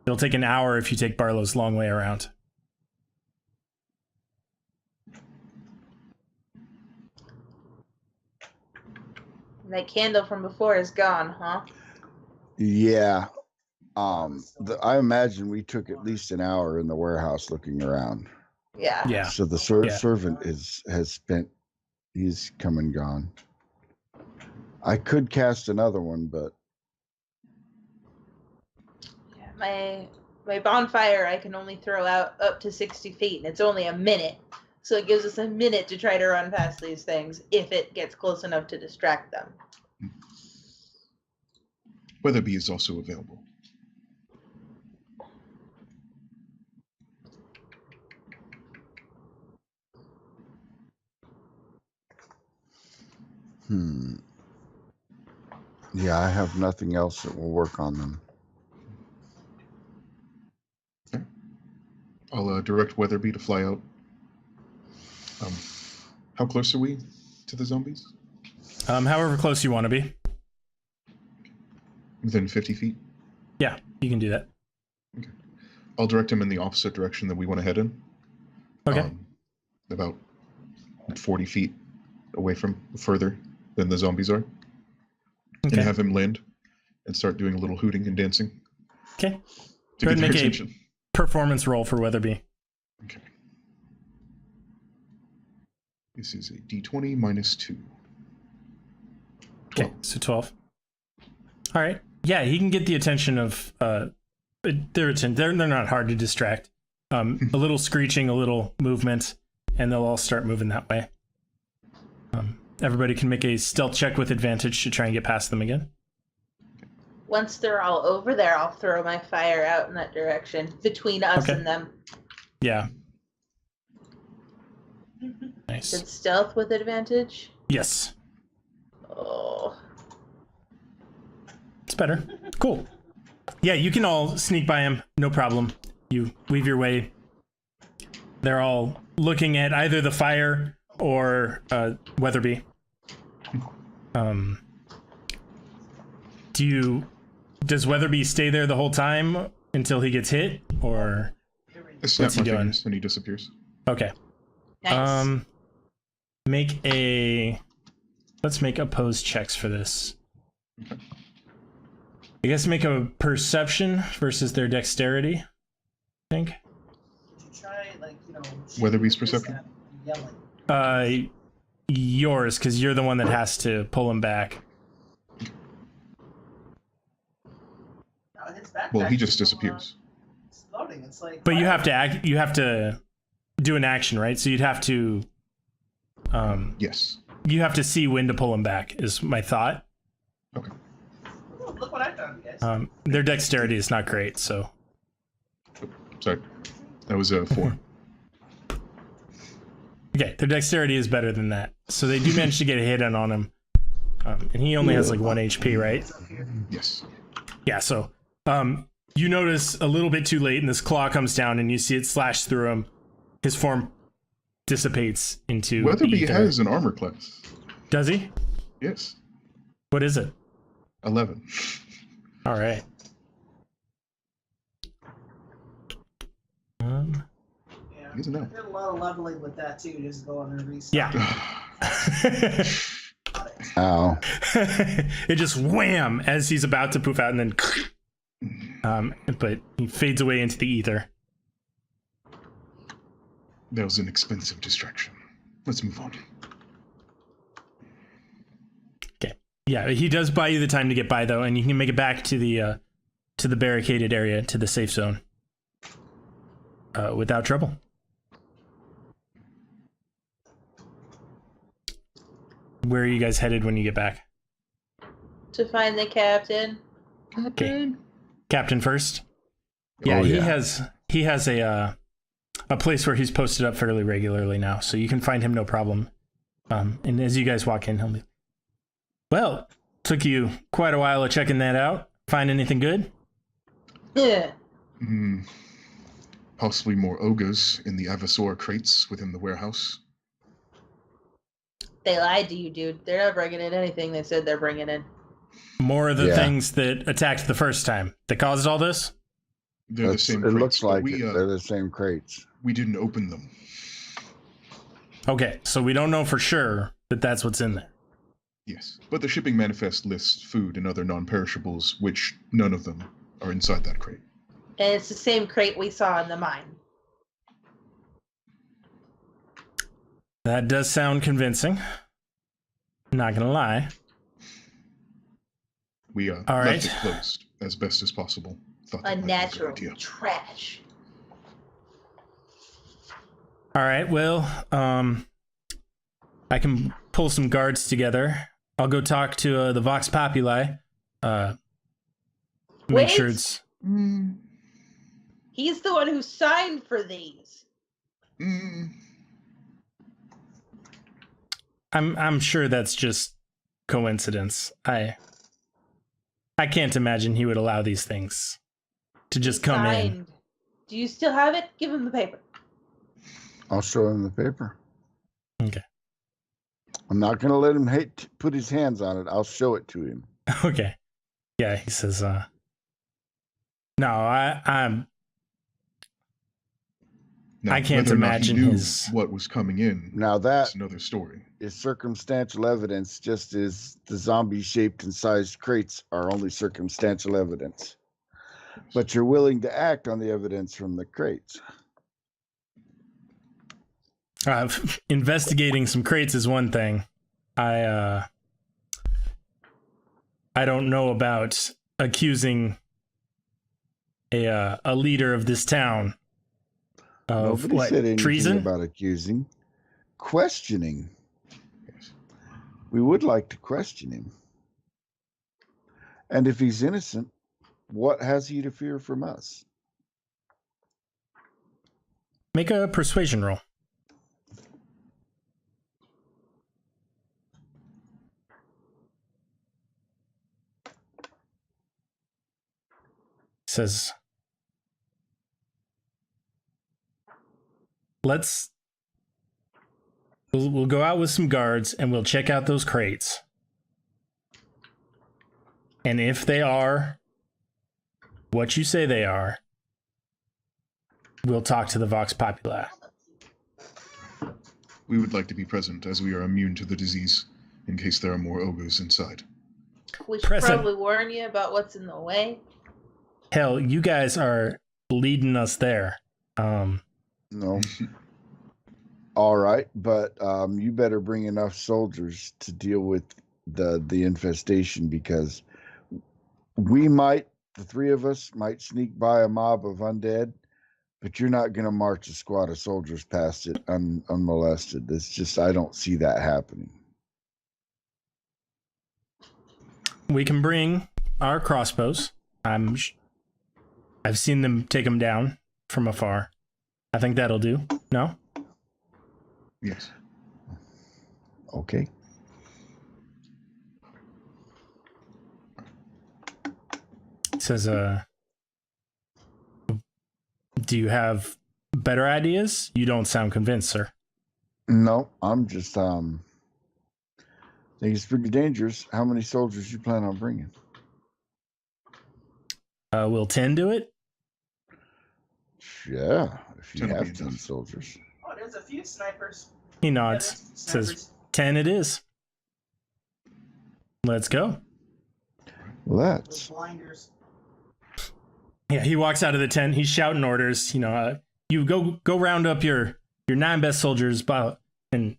It'll take an hour if you take Barlo's long way around. That candle from before is gone, huh? Yeah. I imagine we took at least an hour in the warehouse looking around. Yeah. Yeah. So the servant has spent. He's come and gone. I could cast another one, but My bonfire I can only throw out up to 60 feet, and it's only a minute. So it gives us a minute to try to run past these things if it gets close enough to distract them. Weatherby is also available. Yeah, I have nothing else that will work on them. Okay. I'll direct Weatherby to fly out. How close are we to the zombies? However close you want to be. Within 50 feet? Yeah, you can do that. Okay. I'll direct him in the opposite direction that we want to head in. Okay. About 40 feet away from further than the zombies are. Okay. And have him land and start doing a little hooting and dancing. Okay. To Go get ahead and their make attention. a performance roll for Weatherby. Okay. This is a D20 minus 2. 12. Okay, so 12. All right. Yeah, he can get the attention of they're not hard to distract. A little screeching, a little movement, and they'll all start moving that way. Everybody can make a stealth check with advantage to try and get past them again. Once they're all over there, I'll throw my fire out in that direction between us and them. Yeah. Nice. Did stealth with advantage? Yes. Oh. It's better. Cool. Yeah, you can all sneak by him. No problem. You weave your way. They're all looking at either the fire or Weatherby. Does Weatherby stay there the whole time until he gets hit, or I snap what's he my doing? fingers and he disappears. Okay. Nice. Let's make opposed checks for this. I guess make a perception versus their dexterity, I think. Try, Weatherby's perception? Yelling. Yours, because you're the one that has to pull him back. Well, he just disappears. Exploding. It's like. But you have to do an action, right? So you'd have to Yes. You have to see when to pull them back, is my thought. Okay. Ooh, look what I found, guys. Their dexterity is not great, so. Sorry. That was a 4. Okay, their dexterity is better than that. So they do manage to get a hit in on him. And he only has like 1 HP, right? Yes. Yeah, so you notice a little bit too late, and this claw comes down, and you see it slash through him. His form dissipates into Weatherby ether. has an armor class. Does he? Yes. What is it? 11. All right. Yeah. He doesn't know. Did a lot of leveling with that too, just go on and reset. Yeah. Ow. It just wham as he's about to poof out, and then but he fades away into the ether. That was an expensive distraction. Let's move on. Okay. Yeah, he does buy you the time to get by though, and you can make it back to the barricaded area, to the safe zone, without trouble. Where are you guys headed when you get back? To find the captain. Okay. Captain first. Yeah, Oh, he yeah. has a place where he's posted up fairly regularly now, so you can find him no problem. And as you guys walk in, he'll be, well, took you quite a while of checking that out. Find anything good? Yeah. Possibly more ogres in the Avasora crates within the warehouse. They lied to you, dude. They're not bringing in anything they said they're bringing in. More of the Yeah. things that attacked the first time that caused all this? They're the same It crates, looks but like we, it. They're the same crates. we didn't open them. Okay, so we don't know for sure that that's what's in there. Yes, but the shipping manifest lists food and other non-perishables, which none of them are inside that crate. And it's the same crate we saw in the mine. That does sound convincing. Not gonna lie. We All left right. it closed as best as possible. Thought that might be a good Unnatural idea. trash. All right, well, I can pull some guards together. I'll go talk to the Vox Populi. Make Wait. sure it's... He's the one who signed for these. I'm sure that's just coincidence. I can't imagine he would allow these things to just come in. Signed. Do you still have it? Give him the paper. I'll show him the paper. Okay. I'm not going to let him put his hands on it. I'll show it to him. Okay. Yeah, he says, no, I'm... Now, I can't whether or not he imagine knew his... what was coming in. Now That's that another story. is circumstantial evidence, just as the zombie-shaped and sized crates are only circumstantial evidence. But you're willing to act on the evidence from the crates. Investigating some crates is one thing. I don't know about accusing a leader of this town of Nobody what, said anything treason? about accusing. Questioning. Yes. We would like to question him. And if he's innocent, what has he to fear from us? Make a persuasion roll. Says, we'll go out with some guards and we'll check out those crates. And if they are what you say they are, we'll talk to the Vox Populi. We would like to be present, as we are immune to the disease, in case there are more ogres inside. We should Present. probably warn you about what's in the way. Hell, you guys are leading us there. No. All right, but you better bring enough soldiers to deal with the infestation, because the three of us might sneak by a mob of undead, But you're not going to march a squad of soldiers past it unmolested. It's just, I don't see that happening. We can bring our crossbows. I've seen them take them down from afar. I think that'll do. No? Yes. Okay. It says, do you have better ideas? You don't sound convinced, sir. No, I'm just, think it's pretty dangerous. How many soldiers you plan on bringing? Will 10 do it? Yeah, if you 10 will have be 10 enough. soldiers. Oh, there's a few snipers. He Yeah, nods. there's Says, snipers. 10 it is. Let's go. Well, With that's blinders. Yeah, he walks out of the tent. He's shouting orders. You know, you go round up your 9 best soldiers, and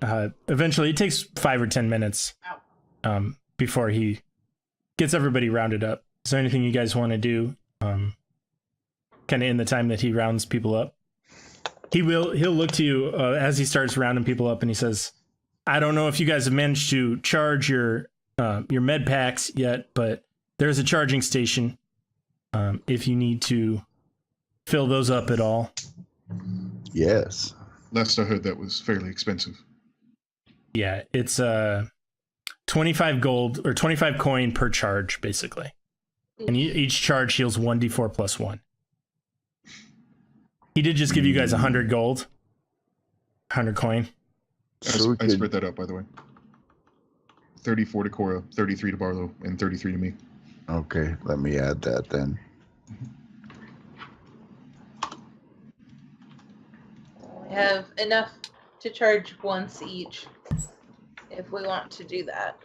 eventually it takes 5 or 10 minutes before he gets everybody rounded up. Is there anything you guys want to do? Kind of in the time that he rounds people up. He'll look to you as he starts rounding people up, and he says, "I don't know if you guys have managed to charge your med packs yet, but there's a charging station if you need to fill those up at all." yes. Last I heard, that was fairly expensive. Yeah, it's 25 gold or 25 coin per charge, basically. And each charge heals 1d4 plus 1. He did just give you guys 100 gold. 100 coin. So we I could, spread that out, by the way. 34 to Cora, 33 to Barlo, and 33 to me. okay, let me add that then. We have enough to charge once each if we want to do that.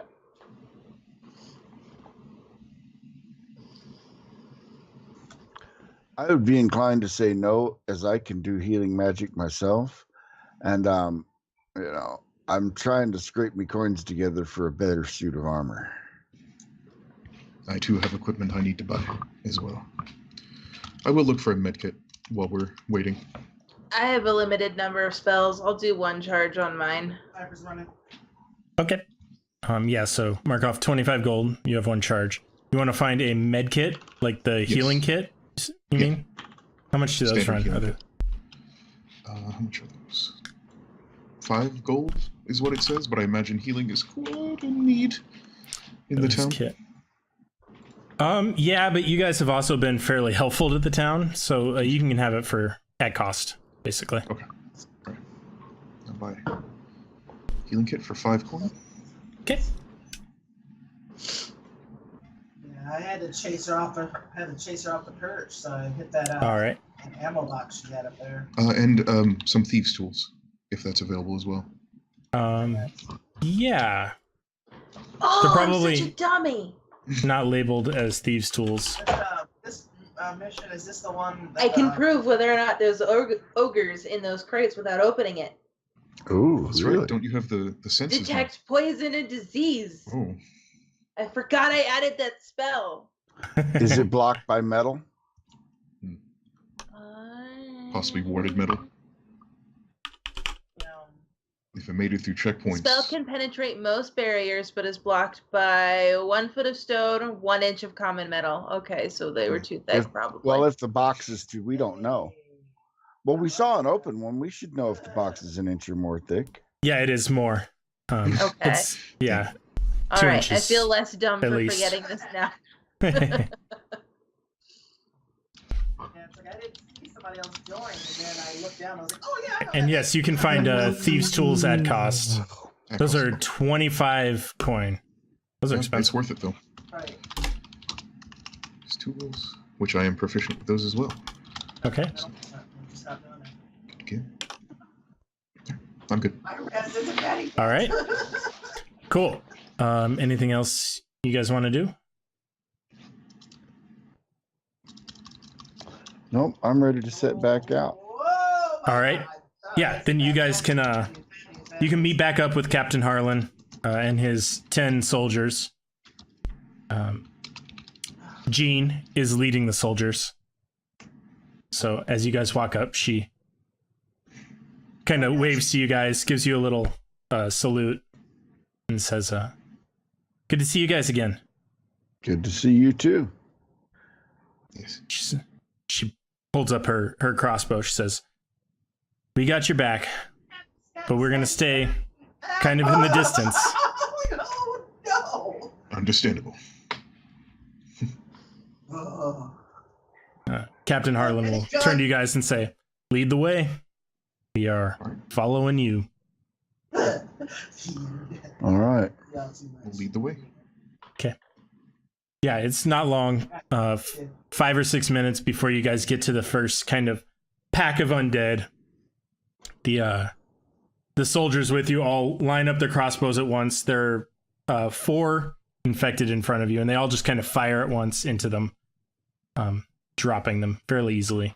I would be inclined to say no, as I can do healing magic myself. And, you know, I'm trying to scrape me coins together for a better suit of armor. I too have equipment I need to buy as well. I will look for a medkit while we're waiting. I have a limited number of spells. I'll do 1 charge on mine. Snipers running. Okay. Yeah, so mark off 25 gold. You have 1 charge. You want to find a med kit, like the healing kit, you mean? How much do those Standard run? healing. How much are those? 5 gold is what it says, but I imagine healing is quite a need in the town. Kit. Yeah, but you guys have also been fairly helpful to the town, so you can have it at cost, basically. Okay. Alright. I'll buy healing kit for 5 coin. Okay. Yeah, I had to chase her off the perch, so I hit that All right. ammo box she had up there. And some thieves' tools, if that's available as well. Yeah, Oh, They're probably- I'm such a dummy. not labeled as thieves' tools. This mission, is this the one that, I can prove whether or not there's ogres in those crates without opening it. Ooh, That's really? right. Don't you have the senses? now? Detect poison and disease. Oh, I forgot I added that spell. Is it blocked by metal? possibly warded metal. If it made it through checkpoints. Spell can penetrate most barriers, but is blocked by 1 foot of stone, 1 inch of common metal. Okay, so they were too thick, probably. Well, if the box is too, we don't know. Well, we saw an open one. We should know if the box is an inch or more thick. Yeah, it is more. Okay. Yeah. All 2 right, inches, I feel less dumb at for least. forgetting this now. Yeah, it's like I didn't see somebody else join, and then I looked down. I was like, oh yeah. I know And that. yes, you can find thieves' tools at cost. That Those costs- are 25 coin. Those are Yeah, it's expensive. worth it though. Right. These tools, which I am proficient with those as well. Okay. No, just not doing it. Okay. Yeah, I'm good. My rest isn't ready. All right. Cool. Anything else you guys want to do? Nope, I'm ready to set back out. Whoa, my All right. God. Yeah, then you guys can you can meet back up with Captain Harlan and his 10 soldiers. Jean is leading the soldiers. So as you guys walk up, she kind of waves to you guys, gives you a little salute, and says, "Good to see you guys again." Good to see you too. Yes. She holds up her crossbow. She says, "We got your back, but we're gonna stay kind of in the distance." Oh, no. Understandable. Oh. Captain Harlan will turn to you guys and say, "Lead the way. We are following you." All right. We'll lead the way. Okay. Yeah, it's not long. 5 or 6 minutes before you guys get to the first kind of pack of undead. The soldiers with you all line up their crossbows at once. There are 4 infected in front of you, and they all just kind of fire at once into them, dropping them fairly easily.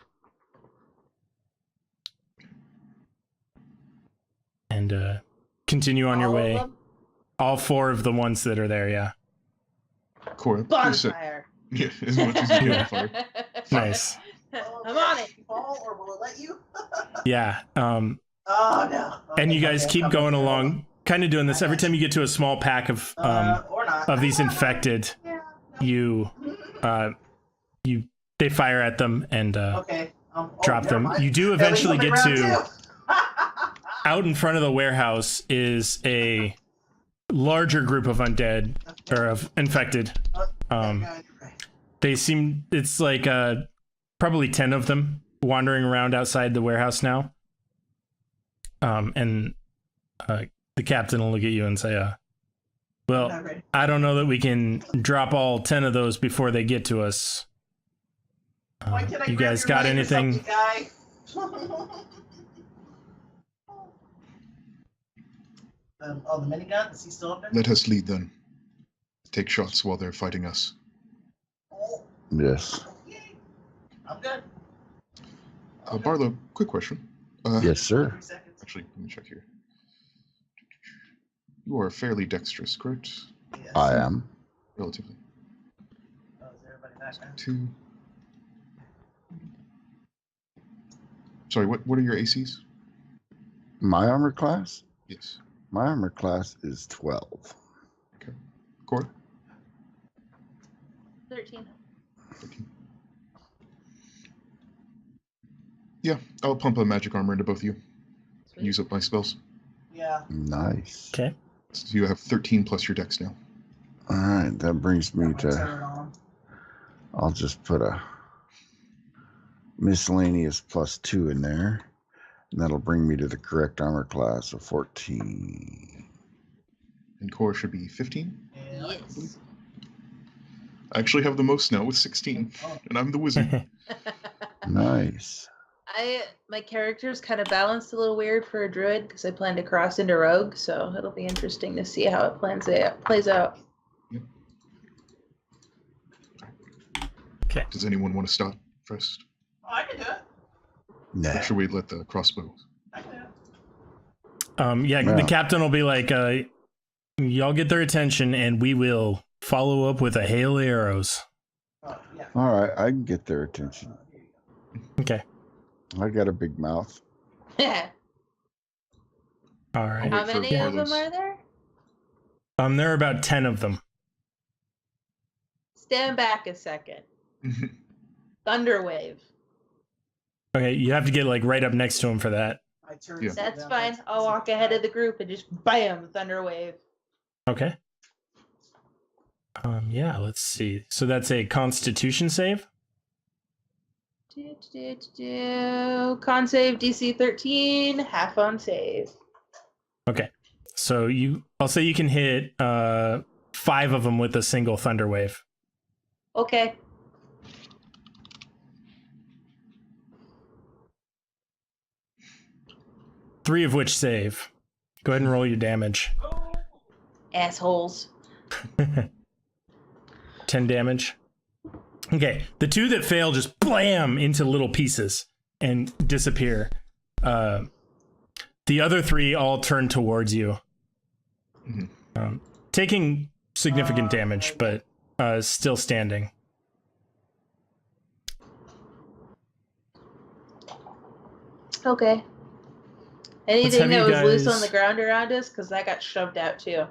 And continue on your way. All 4 of the ones that are there, yeah. Cora, please set. Bonfire. Yeah, as much as you can fire. Nice. I'm on it. Fall, or will it let you? Yeah. Oh no. And you guys Okay, keep I'm going gonna go. along, kind of doing this. Every time you get to a small pack of Or not. these infected, they fire at them and Okay. drop never them. mind. You do At least eventually I'm in get round to 2. out in front of the warehouse is a larger group of undead or of infected. They seem, it's like probably 10 of them wandering around outside the warehouse now. And the captain will look at you and say, well, Not ready. I don't know that we can drop all 10 of those before they get to us. Why can't I You grab guys your got leg or anything? something, guy? The minigun, is he still up there? Let us lead them. Take shots while they're fighting us. Oh, Yes. okay. I'm good. Barlo, quick question. Yes, sir. 3 seconds. Actually, let me check here. You are fairly dexterous, correct? Yes. I am. Relatively. Oh, is everybody back now? 2. Sorry, what are your ACs? My armor class? Yes. My armor class is 12. Okay. Cora? 13. 13. Yeah, I'll pump a magic armor into both of you. Sweet. Use up my spells. Yeah. Nice. Okay. So you have 13 plus your dex now. All right, that brings me Got my to. turret on. I'll just put a miscellaneous +2 in there. And that'll bring me to the correct armor class of 14. And Cora should be 15. Yeah. Yes. I actually have the most now with 16. Oh. And I'm the wizard. Nice. My character's kind of balanced a little weird for a druid because I plan to cross into rogue, so it'll be interesting to see how it plays out. Okay. Does anyone want to start first? Oh, I can do it. Nah. Or should we let the crossbow? I can do it. Yeah, Yeah. the captain will be like, y'all get their attention and we will follow up with a hail of arrows. Oh, yeah. All right, I can get their attention. Okay. I got a big mouth. All How right. Wait for many of them Barlo's- are there? There are about 10 of them. Stand back a second. Thunderwave. Okay, you have to get like right up next to him for that. My turret Yeah. is That's down fine. by I'll walk ahead of the group and just bam, Thunderwave. Okay. Yeah, let's see. So that's a Constitution save. Con save DC 13, half on save. Okay. So I'll say you can hit 5 of them with a single thunder wave. Okay. Three of which save. Go ahead and roll your damage. Assholes. 10 damage. Okay, the 2 that fail just blam into little pieces and disappear. The other 3 all turn towards you, taking significant damage, but still standing. Okay. have Anything you that was loose on guys- the ground around us? Because that got shoved out too.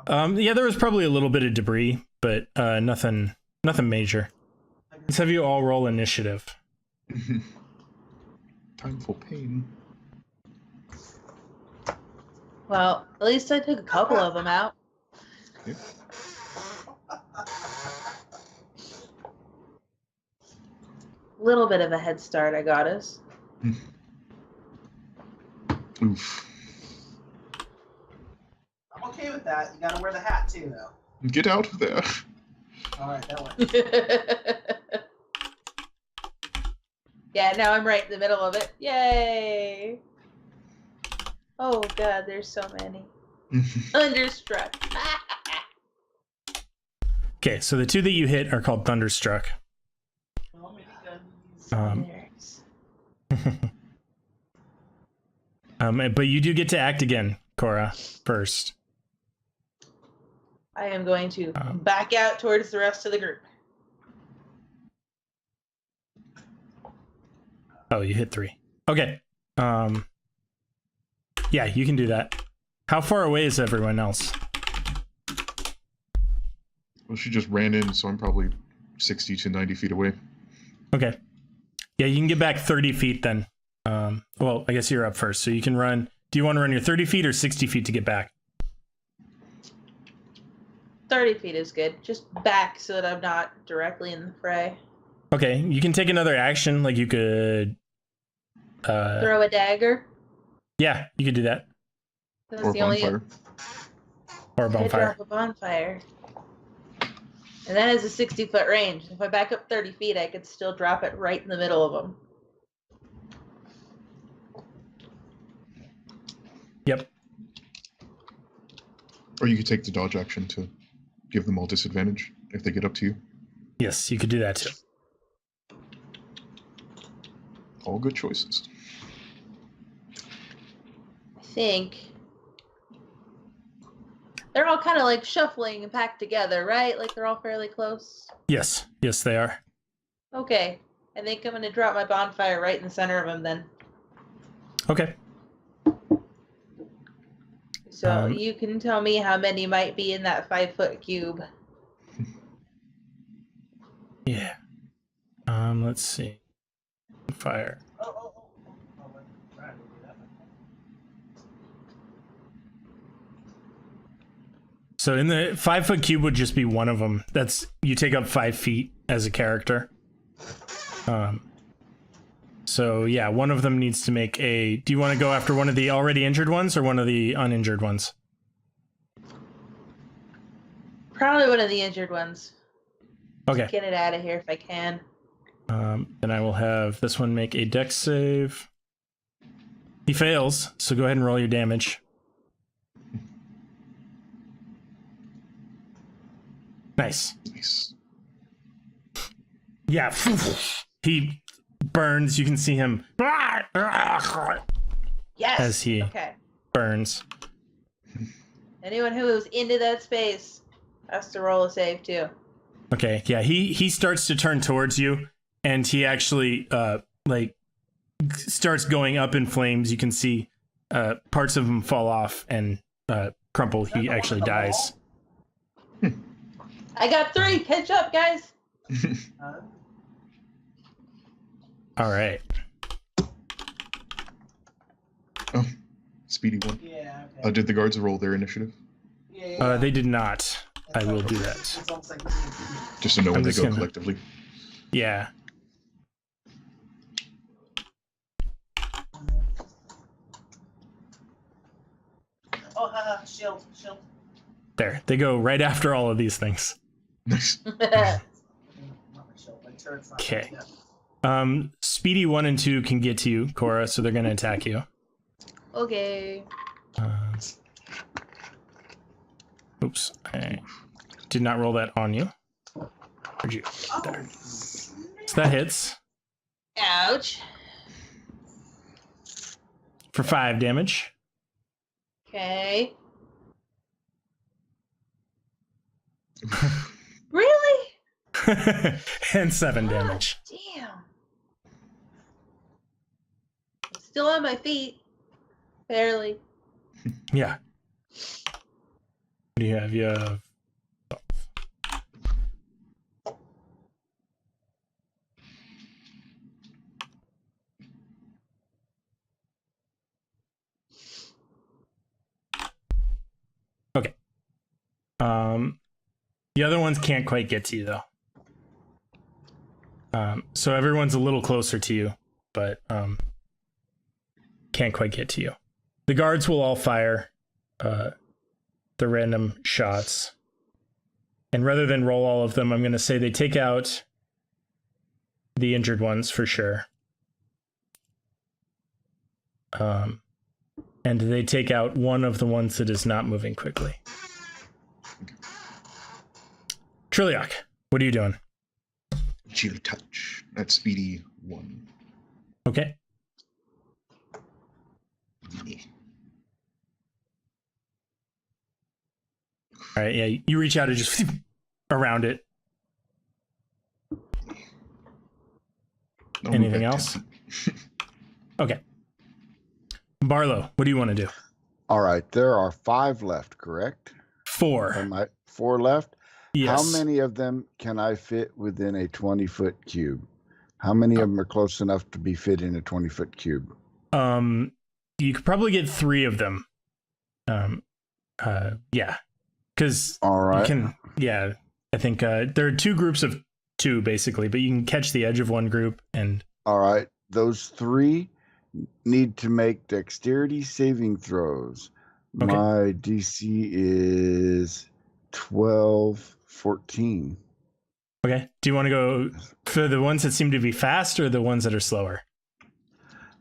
Yeah, there was probably a little bit of debris, but nothing major. Let's have you all roll initiative. Time for pain. Well, at least I took a couple of them out. Yeah. Little bit of a head start I got us. Oof. I'm okay with that. You gotta wear the hat too, though. Get out of there. All right, that one. Yeah, now I'm right in the middle of it. Yay! Oh god, there's so many. Thunderstruck. Okay, so the two that you hit are called Thunderstruck. Oh, maybe guns. But you do get to act again, Cora, first. I am going to back out towards the rest of the group. Oh, you hit 3. Okay. Yeah, you can do that. How far away is everyone else? Well, she just ran in, so I'm probably 60 to 90 feet away. Okay. Yeah, you can get back 30 feet then. Well, I guess you're up first, so you can run. Do you want to run your 30 feet or 60 feet to get back? 30 feet is good. Just back so that I'm not directly in the fray. Okay, you can take another action, like you could... Throw a dagger. Yeah, you could do that. That's Or the only bonfire. Or a I bonfire. drop a bonfire. And that is a 60-foot range. If I back up 30 feet, I could still drop it right in the middle of them. Yep. Or you could take the dodge action to give them all disadvantage if they get up to you. Yes, you could do that too. All good choices. I think they're all kind of like shuffling and packed together, right? Like they're all fairly close. Yes, yes, they are. Okay. I think I'm going to drop my bonfire right in the center of them then. Okay. So you can tell me how many might be in that 5-foot cube. Yeah. Let's see. Fire. Oh, right, we'll do that. So in the 5-foot cube would just be one of them. That's you take up 5 feet as a character. So yeah, one of them needs to make a. Do you want to go after one of the already injured ones or one of the uninjured ones? Probably one of the injured ones. Okay. Get it out of here if I can. Then I will have this one make a dex save. He fails, so go ahead and roll your damage. Nice. Nice. Yeah. He burns. You can see him Yes. as he Okay. burns. Anyone who is into that space has to roll a save too. Okay, yeah, he starts to turn towards you, and he actually like starts going up in flames. You can see parts of him fall off and crumple. He actually dies. I got 3. Catch up, guys. All right. Oh, speedy one. Yeah, okay. Did the guards roll their initiative? Yeah. They did not. I will do that. It's almost like Just to know I'm when they just go gonna- collectively. Yeah. oh, haha, shield. There. They go right after all of these things. Nice. Not my shield, my turret's not Okay. yeah. Speedy 1 and 2 can get to you, Cora, so they're going to attack you. Okay. Oops. I did not roll that on you. Where'd you? There. So that hits Ouch. for 5 damage. Okay. Really? And 7 damage. Damn. still on my feet. Barely. Yeah. What do you have? You have... Okay. The other ones can't quite get to you though. So everyone's a little closer to you, but can't quite get to you. The guards will all fire the random shots. And rather than roll all of them, I'm going to say they take out the injured ones for sure. And they take out one of the ones that is not moving quickly. Trilliok, what are you doing? Chill touch. That's speedy 1. Okay. Yeah. All right, yeah, you reach out and just around it. I'll Anything move back else? 10 feet. Okay. Barlo, what do you want to do? All right, there are 5 left, correct? 4. Am I 4 left? Yes. How many of them can I fit within a 20-foot cube? How many of them are close enough to be fit in a 20-foot cube? You could probably get 3 of them. Yeah. Because All right. you can, yeah, I think there are 2 groups of 2 basically, but you can catch the edge of one group and... All right. Those 3 need to make dexterity saving throws. Okay. My DC is 14. Okay. Do you want to go for the ones that seem to be fast or the ones that are slower?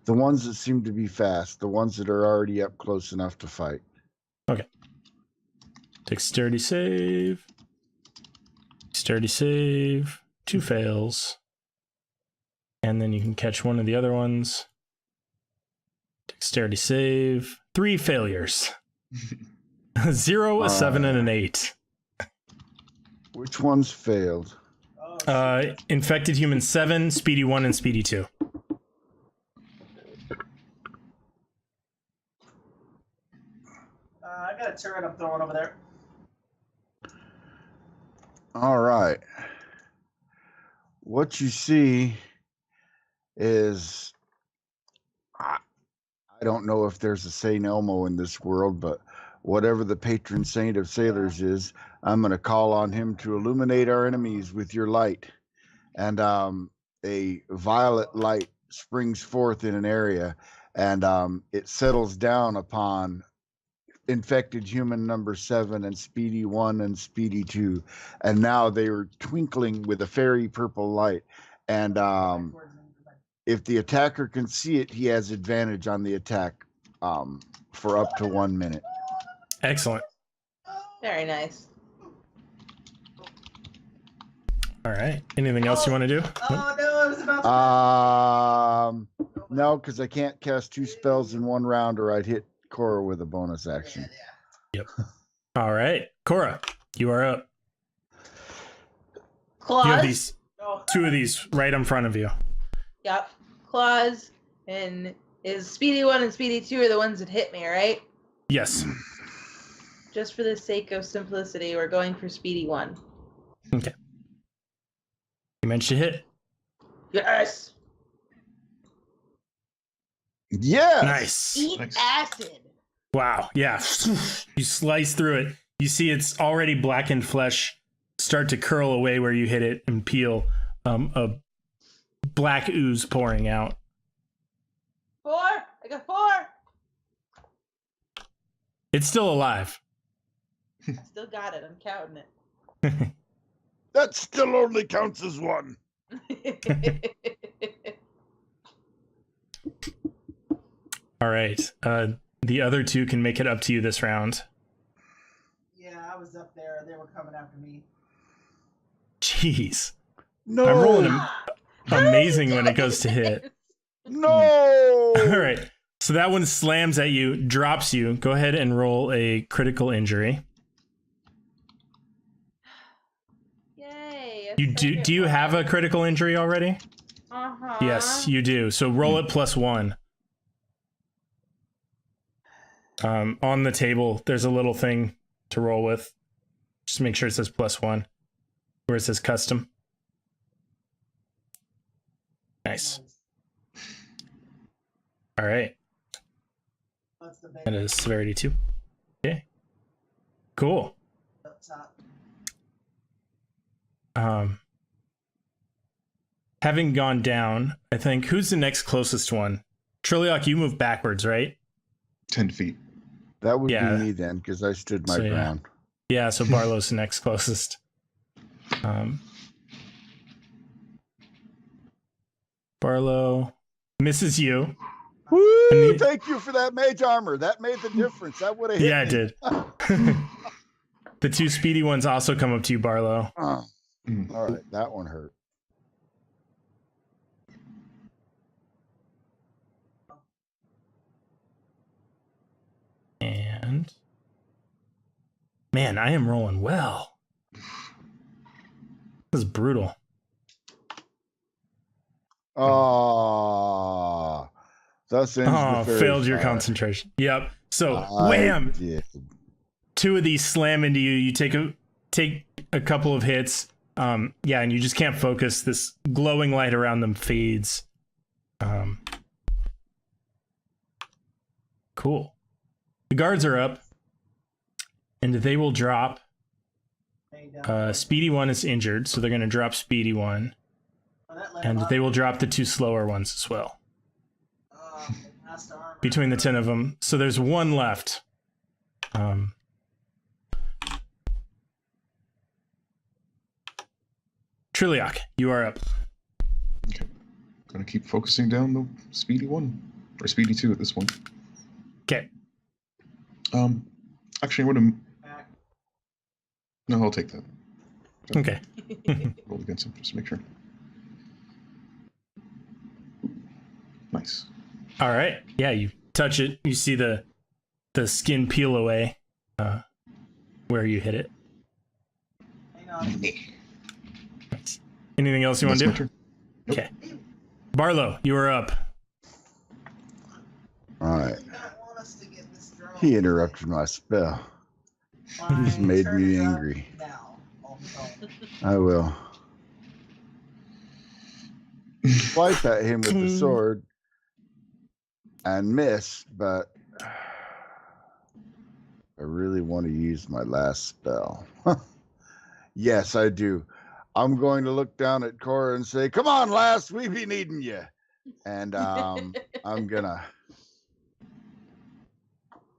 The ones that seem to be fast, the ones that are already up close enough to fight. Okay. Dexterity save. Dexterity save. 2 fails. And then you can catch one of the other ones. Dexterity save. 3 failures. 0, a 7, and an 8. Which ones failed? Infected human 7, speedy 1, and speedy 2. I got a turret I'm throwing over there. All right. What you see is, I don't know if there's a Saint Elmo in this world, but whatever the patron saint of sailors is, I'm going to call on him to illuminate our enemies with your light. And a violet light springs forth in an area, and it settles down upon infected human number 7 and speedy 1 and speedy 2, and now they are twinkling with a fairy purple light, and if the attacker can see it, he has advantage on the attack for up to 1 minute. Excellent. Very nice. All right. Anything else you want to do? Oh no, I was about to. No, because I can't cast 2 spells in 1 round, or I'd hit Cora with a bonus action. Yep. All right. Cora, you are up. Claws. You have these Oh. 2 of these right in front of you. Yep. Claws and is Speedy 1 and Speedy 2 are the ones that hit me, right? Yes. Just for the sake of simplicity, we're going for Speedy 1. Okay. You managed to hit. Yes! Yes. Nice. Eat Nice. acid! Wow. Yeah. You slice through it. You see its already blackened flesh start to curl away where you hit it and peel. A black ooze pouring out. 4! I got 4! It's still alive. I still got it. I'm counting That still only counts as 1. it. All right. The other 2 can make it up to you this round. Yeah, I was up there. They were coming after me. Jeez. No. I'm rolling amazing when it goes to hit. No. All right. So that one slams at you, drops you. Go ahead and roll a critical injury. Yay! You do you have a critical injury already? Uh-huh. Yes, you do. So roll it +1. On the table, there's a little thing to roll with. Just make sure it says +1, where it says custom. Nice. All right. What's the That is severity 2. Okay. Cool. up top? Having gone down, I think, who's the next closest one? Trilliok, you move backwards, right? 10 feet. That would Yeah. be me then, because I stood my So, yeah. ground. Yeah, so Barlow's the next closest. Barlow misses you. Woo! And Thank you for that mage armor. That made the difference. That would have hit Yeah, it me. did. The 2 speedy ones also come up to you, Barlow. Oh, Mm. all right, that one hurt. And man, I am rolling well. This is brutal. Oh, thus ends the fairy Failed your fire. concentration. Yep. So I wham! did. 2 of these slam into you. You take a couple of hits. Yeah, and you just can't focus. This glowing light around them fades. Cool. The guards are up, and they will drop. Speedy 1 is injured, so they're going to drop Speedy 1, and they will drop the 2 slower ones as well. Between the 10 of them, so there's 1 left. Trilliok, you are up. Okay. Gonna keep focusing down the speedy 1. Or speedy 2 at this point. Okay. Actually, I would have. No, I'll take that. Okay. Roll against him just to make sure. Nice. All right. Yeah, you touch it. You see the skin peel away where you hit it. Hang on. Nice. Anything else you want to That's do? my turn. Nope. Okay. Barlow, you are up. All right. I want us to get this drone. He interrupted my spell. He's Fine, made turn me it up angry. now on the phone. I will. Swipe at him with the sword and miss, but I really want to use my last spell. Yes, I do. I'm going to look down at Cora and say, "Come on, lass, we be needing you." And I'm gonna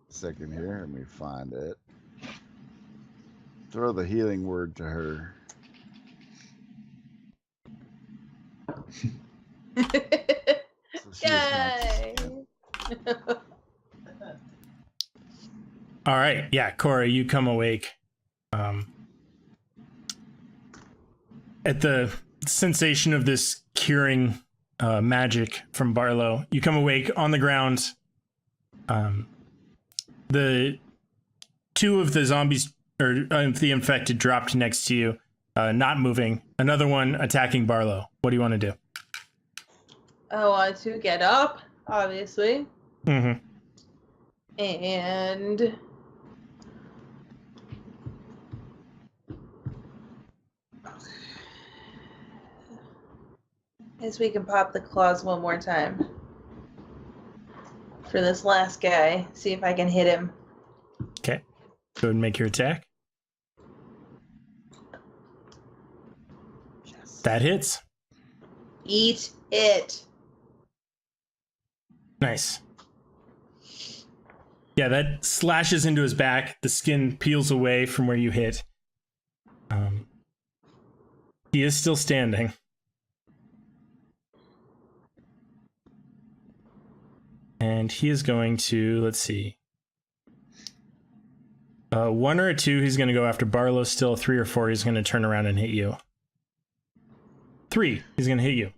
second here. Let me find it. Throw the healing word to her. So she is not Yay! All right. Yeah, Cora, you come awake. At the sensation of this curing magic from Barlow, you come awake on the ground. The 2 of the zombies, or the infected, dropped next to you, not moving. Another one attacking Barlow. What do you want to do? I want to get up, obviously, Mm-hmm. and guess we can pop the claws one more time for this last guy. See if I can hit him. Okay. Go ahead and make your attack. That hits. Eat it. Nice. Yeah, that slashes into his back. The skin peels away from where you hit. He is still standing. And he is going to, let's see. 1 or a 2, he's going to go after Barlow still. 3 or 4, he's going to turn around and hit you. 3, he's going to hit you.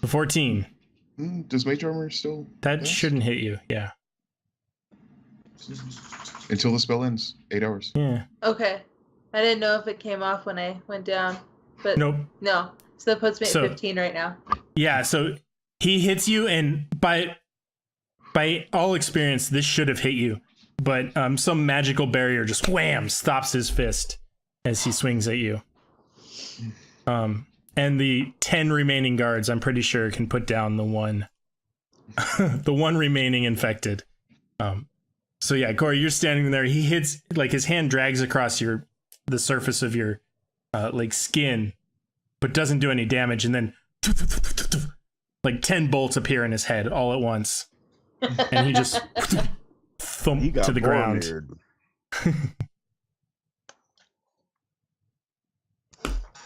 14. Does Mage Armor still? That pass? shouldn't hit you, yeah. Until the spell ends. 8 hours. Yeah. Okay. I didn't know if it came off when I went down, but Nope. no. So that puts me at So- 15 right now. Yeah, so He hits you, and by all experience, this should have hit you. But some magical barrier just wham stops his fist as he swings at you. And the 10 remaining guards, I'm pretty sure, can put down the one, the one remaining infected. So yeah, Cora, you're standing there. He hits, like his hand drags across the surface of your like skin, but doesn't do any damage. And then like 10 bolts appear in his head all at once, and he just thump to the ground.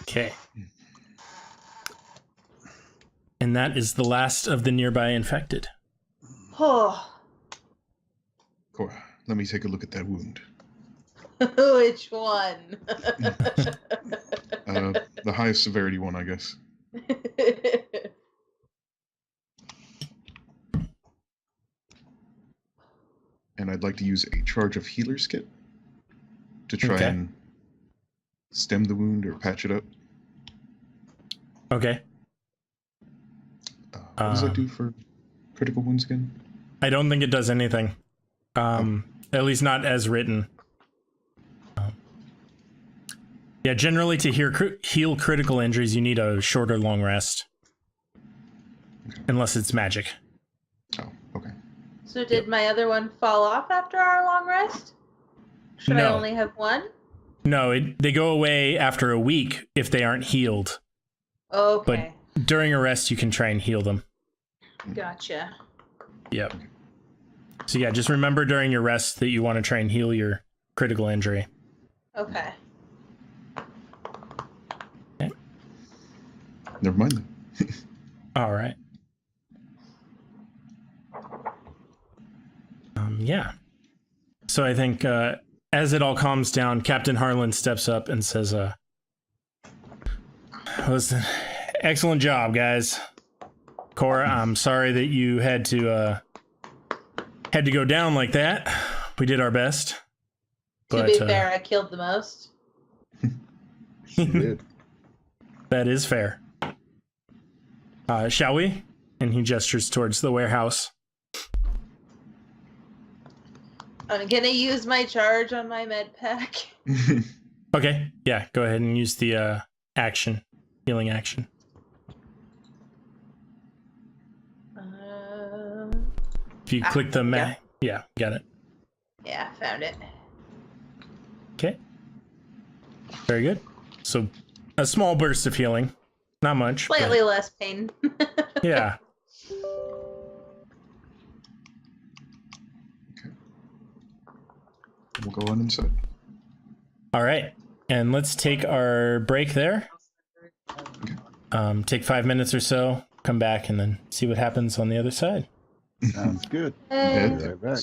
Okay. And that is the last of the nearby infected. Oh. Cora, let me take a look at that wound. Which one? The highest severity one, I guess. And I'd like to use a charge of healer's kit to try and stem the wound or patch it up. Okay. What does that do for critical wounds again? I don't think it does anything. At least not as written. Yeah, generally to heal critical injuries, you need a short or long rest. Okay. Unless it's magic. Oh, okay. So did my other one fall off after our long rest? Should I No. only have one? No, they go away after a week if they aren't healed. Okay. But during a rest, you can try and heal them. Gotcha. Yep. So yeah, just remember during your rest that you want to try and heal your critical injury. Okay. Never mind then. All right. Yeah. So I think as it all calms down, Captain Harlan steps up and says, "Listen, excellent job, guys. Cora, I'm sorry that you had to go down like that. We did our best." To be fair, I killed the most. She did. That is fair. Shall we? And he gestures towards the warehouse. I'm gonna use my charge on my med pack. Okay, yeah, go ahead and use the healing action. If you click the yeah, got it. Yeah, found it. Okay. Very good. So a small burst of healing. Not much. Slightly less pain. Yeah. We'll go on inside. All right. And let's take our break there. Take 5 minutes or so, come back, and then see what happens on the other side. Sounds good. Hey. Right back.